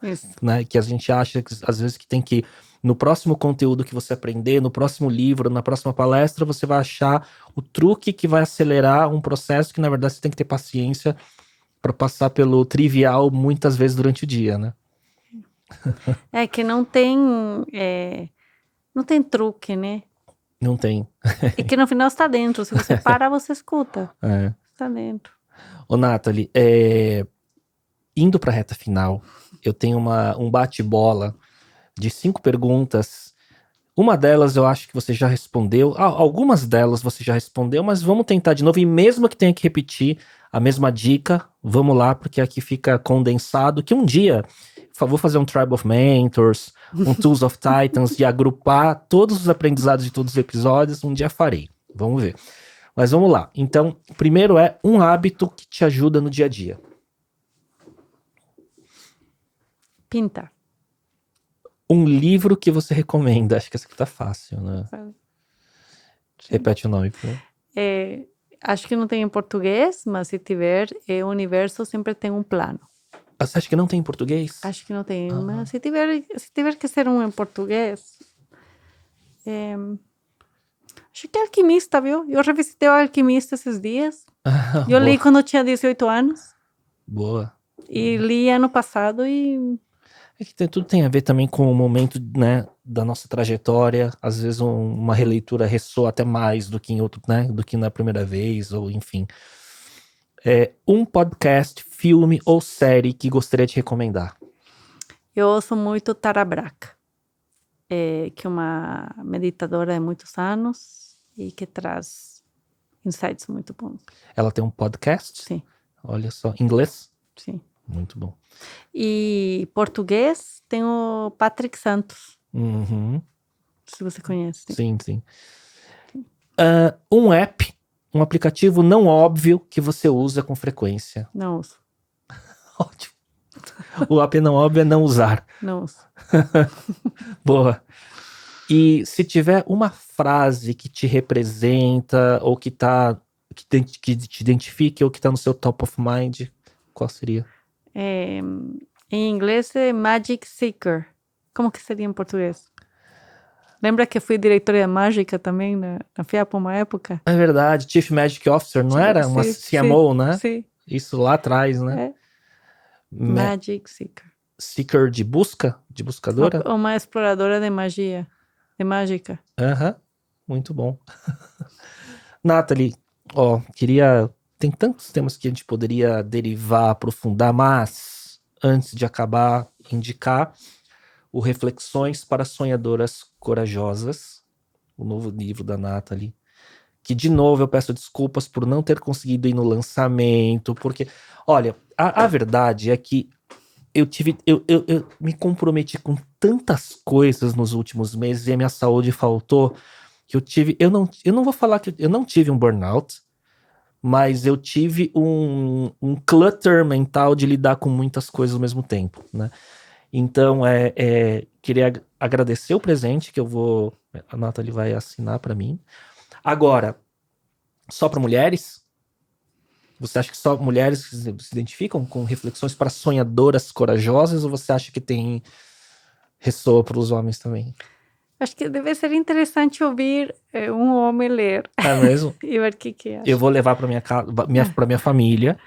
Isso. Né? Que a gente acha que às vezes que tem que, no próximo conteúdo que você aprender, no próximo livro, na próxima palestra, você vai achar o truque que vai acelerar um processo que na verdade você tem que ter paciência para passar pelo trivial muitas vezes durante o dia, né? É que não tem truque, né? Não tem. E que no final está dentro. Se você para, você escuta. É. Está dentro. Ô, Nathalie, indo para a reta final, eu tenho um bate-bola de 5 perguntas. Uma delas eu acho que você já respondeu. Algumas delas você já respondeu, mas vamos tentar de novo. E mesmo que tenha que repetir a mesma dica, vamos lá, porque aqui fica condensado. Que um dia vou fazer um Tribe of Mentors, um Tools of Titans e agrupar todos os aprendizados de todos os episódios. Um dia farei. Vamos ver. Mas vamos lá. Então, primeiro é um hábito que te ajuda no dia a dia. Pintar. Um livro que você recomenda. Acho que essa aqui tá fácil, né? Repete o nome, por favor. Acho que não tem em português, mas se tiver, O Universo Sempre Tem um Plano. Você acha que não tem em português? Acho que não tem, mas se tiver que ser um em português... acho que é Alquimista, viu? Eu revisitei o Alquimista esses dias. Eu li quando eu tinha 18 anos. Boa. E li ano passado e... É que tudo tem a ver também com o momento, né, da nossa trajetória. Às vezes uma releitura ressoa até mais do que em outro, né, do que na primeira vez, ou enfim. Um podcast, filme ou série que gostaria de recomendar? Eu ouço muito Tara Brach, que é uma meditadora de muitos anos e que traz insights muito bons. Ela tem um podcast? Sim. Olha só, inglês? Sim. Muito bom. E português tem o Patrick Santos. Uhum. Se você conhece. Sim. Um app, um aplicativo não óbvio que você usa com frequência. Não uso. Ótimo. O app não óbvio é não usar. Não uso. Boa. E se tiver uma frase que te representa, ou que te identifique, ou que tá no seu top of mind, qual seria? Em inglês é Magic Seeker. Como que seria em português? Lembra que eu fui diretora mágica também na FIAP uma época? É verdade, Chief Magic Officer, não era? Uma CMO, né? Sim. Isso lá atrás, né? Magic Seeker. Seeker de busca? De buscadora? Uma exploradora de magia. De mágica. Muito bom. Nathalie, tem tantos temas que a gente poderia derivar, aprofundar, mas antes de acabar, indicar o Reflexões para Sonhadoras Corajosas, o novo livro da Nathalie, que de novo eu peço desculpas por não ter conseguido ir no lançamento, porque, olha, a verdade é que eu me comprometi com tantas coisas nos últimos meses e a minha saúde faltou, que eu tive, eu não vou falar que eu não tive um burnout, mas eu tive um clutter mental de lidar com muitas coisas ao mesmo tempo, né? Então, queria agradecer o presente que a Nathalie vai assinar para mim. Agora, só para mulheres? Você acha que só mulheres se identificam com reflexões para sonhadoras corajosas, ou você acha que ressoa para os homens também? Acho que deve ser interessante ouvir um homem ler. É mesmo? E ver o que acha. Eu vou levar para minha casa, para minha família,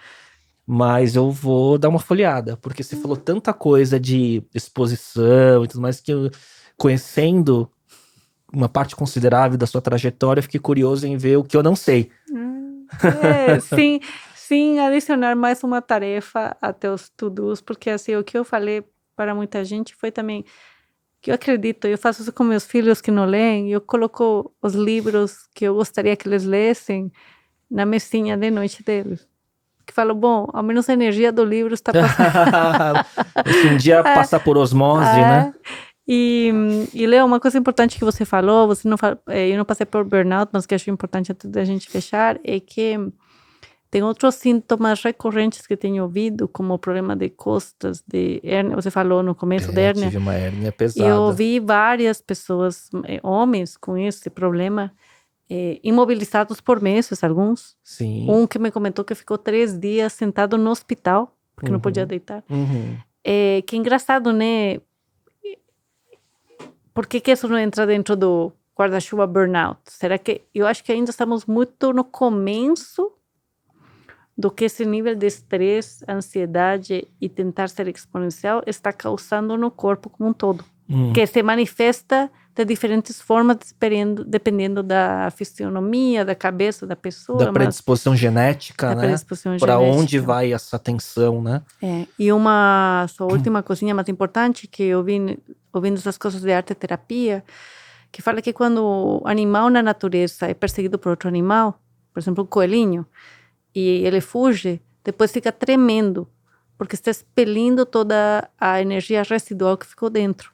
mas eu vou dar uma folheada, porque você falou tanta coisa de exposição e tudo mais, que conhecendo uma parte considerável da sua trajetória, eu fiquei curioso em ver o que eu não sei. Sim, adicionar mais uma tarefa a teus to-dos, porque assim, o que eu falei para muita gente foi também que eu acredito, eu faço isso com meus filhos que não leem, eu coloco os livros que eu gostaria que eles lessem na mesinha de noite deles. Que falo, bom, ao menos a energia do livro está passando. Se um dia passar por osmose, né? E Leo, uma coisa importante que você falou, eu não passei por burnout, mas que acho importante antes da gente fechar, é que tem outros sintomas recorrentes que tenho ouvido, como o problema de costas, de hérnia. Você falou no começo da hérnia. Eu tive uma hérnia pesada. E eu ouvi várias pessoas, homens, com esse problema, imobilizados por meses, alguns. Sim. Um que me comentou que ficou 3 dias sentado no hospital, porque não podia deitar. Que engraçado, né? Por que isso não entra dentro do guarda-chuva burnout? Será que... Eu acho que ainda estamos muito no começo do que esse nível de estresse, ansiedade e tentar ser exponencial está causando no corpo como um todo. Que se manifesta de diferentes formas, dependendo da fisionomia, da cabeça da pessoa. Da predisposição genética, né? Para onde vai essa tensão, né? E uma só última coisinha mais importante, que eu vi ouvindo essas coisas de arte terapia, que fala que quando o animal na natureza é perseguido por outro animal, por exemplo, um coelhinho, e ele fuge, depois fica tremendo, porque está expelindo toda a energia residual que ficou dentro.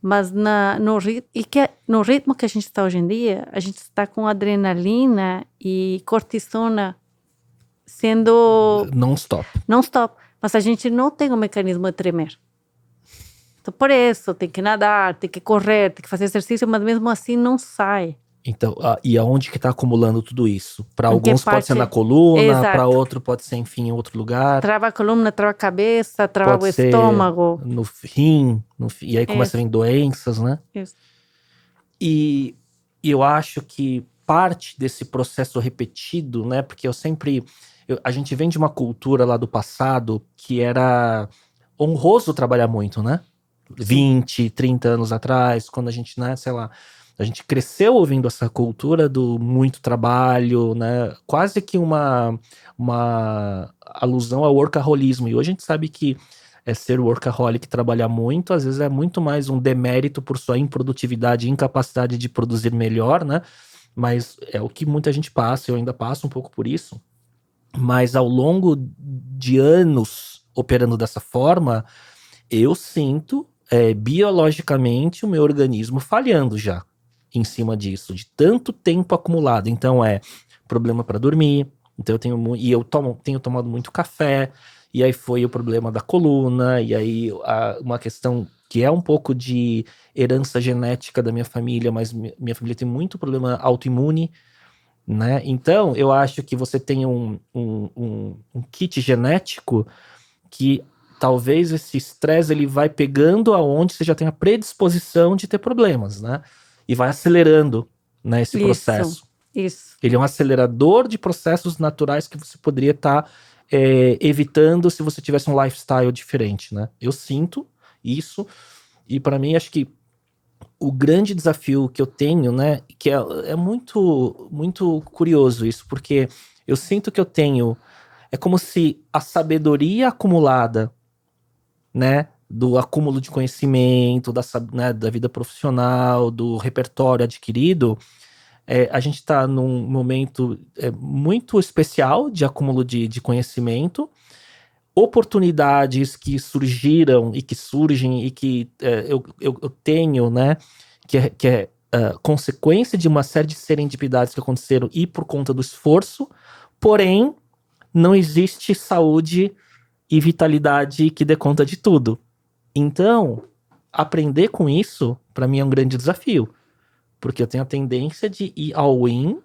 Mas no ritmo que a gente está hoje em dia, a gente está com adrenalina e cortisona sendo... Non-stop. Non-stop. Mas a gente não tem um mecanismo de tremer. Então, por isso, tem que nadar, tem que correr, tem que fazer exercício, mas mesmo assim não sai. Então, e aonde que está acumulando tudo isso? Para alguns pode ser na coluna, para outro pode ser, enfim, em outro lugar. Trava a coluna, trava a cabeça, trava o estômago. No rim, e aí começa a vir doenças, né? Isso. E eu acho que parte desse processo repetido, né? Porque a gente vem de uma cultura lá do passado que era honroso trabalhar muito, né? 20, 30 anos atrás, quando a gente, né, sei lá... A gente cresceu ouvindo essa cultura do muito trabalho, né? Quase que uma alusão ao workaholismo. E hoje a gente sabe que ser workaholic, trabalhar muito, às vezes é muito mais um demérito por sua improdutividade e incapacidade de produzir melhor, né? Mas é o que muita gente passa, eu ainda passo um pouco por isso. Mas ao longo de anos operando dessa forma, eu sinto biologicamente o meu organismo falhando já em cima disso, de tanto tempo acumulado. Então problema para dormir, então eu tenho tomado muito café, e aí foi o problema da coluna, e aí uma questão que é um pouco de herança genética da minha família, mas minha família tem muito problema autoimune, né? Então eu acho que você tem um kit genético que talvez esse estresse ele vai pegando aonde você já tem a predisposição de ter problemas, né? E vai acelerando, né, esse processo. Isso. Ele é um acelerador de processos naturais que você poderia estar evitando se você tivesse um lifestyle diferente, né? Eu sinto isso, e para mim acho que o grande desafio que eu tenho, né, que é muito, muito curioso isso, porque eu sinto que eu tenho, é como se a sabedoria acumulada, né, do acúmulo de conhecimento, né, da vida profissional, do repertório adquirido, a gente está num momento muito especial de acúmulo de conhecimento, oportunidades que surgiram e que surgem e que eu tenho, né, que é consequência de uma série de serendipidades que aconteceram e por conta do esforço, porém, não existe saúde e vitalidade que dê conta de tudo. Então, aprender com isso, pra mim, é um grande desafio. Porque eu tenho a tendência de ir all-in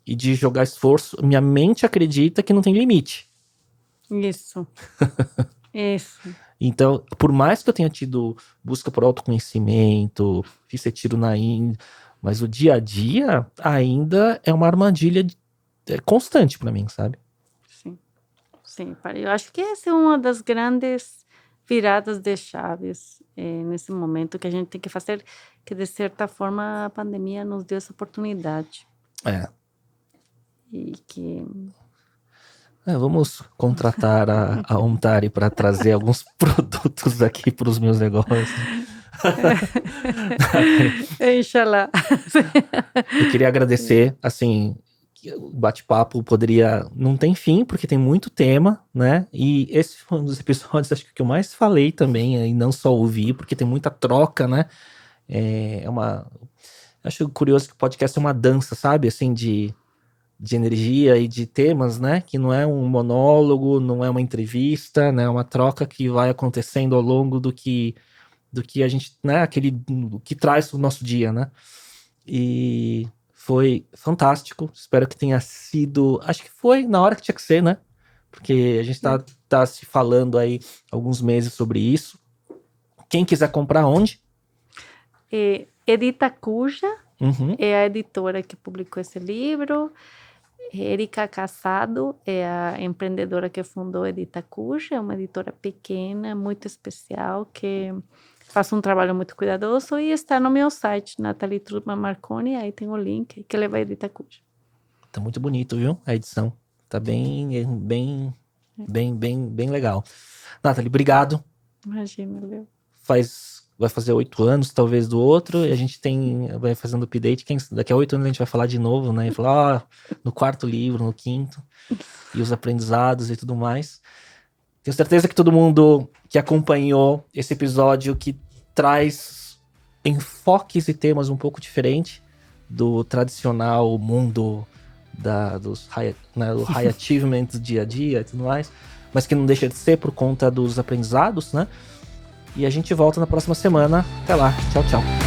e de jogar esforço. Minha mente acredita que não tem limite. Isso. Então, por mais que eu tenha tido busca por autoconhecimento, fiz retiro na Índia, mas o dia a dia ainda é uma armadilha constante pra mim, sabe? Sim, eu acho que essa é uma das grandes viradas de chaves nesse momento que a gente tem que fazer, que de certa forma a pandemia nos deu essa oportunidade. E que... vamos contratar a Ontari para trazer alguns produtos aqui para os meus negócios. Inshallah. Eu queria agradecer, assim, o bate-papo não tem fim, porque tem muito tema, né? E esse foi um dos episódios, acho que eu mais falei também, e não só ouvi, porque tem muita troca, né? Acho curioso que o podcast é uma dança, sabe? Assim, de energia e de temas, né? Que não é um monólogo, não é uma entrevista, né? É uma troca que vai acontecendo ao longo do que a gente, né? O que traz o nosso dia, né? E foi fantástico. Espero que tenha sido... Acho que foi na hora que tinha que ser, né? Porque a gente tá se falando aí alguns meses sobre isso. Quem quiser comprar, onde? Edita Cuja é a editora que publicou esse livro. Erika Casado é a empreendedora que fundou Edita Cuja. É uma editora pequena, muito especial, que faz um trabalho muito cuidadoso e está no meu site, Nathalie Trudman Marconi. Aí tem o link que leva a Edita Cuja. Tá muito bonito, viu? A edição. Tá bem legal. Nathalie, obrigado. Imagina, Leo. Vai fazer 8 anos, talvez, do outro, e a gente vai fazendo update. Daqui a 8 anos a gente vai falar de novo, né? E falar, no 4º livro, no 5º, e os aprendizados e tudo mais. Tenho certeza que todo mundo que acompanhou esse episódio, que traz enfoques e temas um pouco diferentes do tradicional mundo dos do high achievement do dia a dia e tudo mais, mas que não deixa de ser por conta dos aprendizados, né? E a gente volta na próxima semana. Até lá. Tchau, tchau.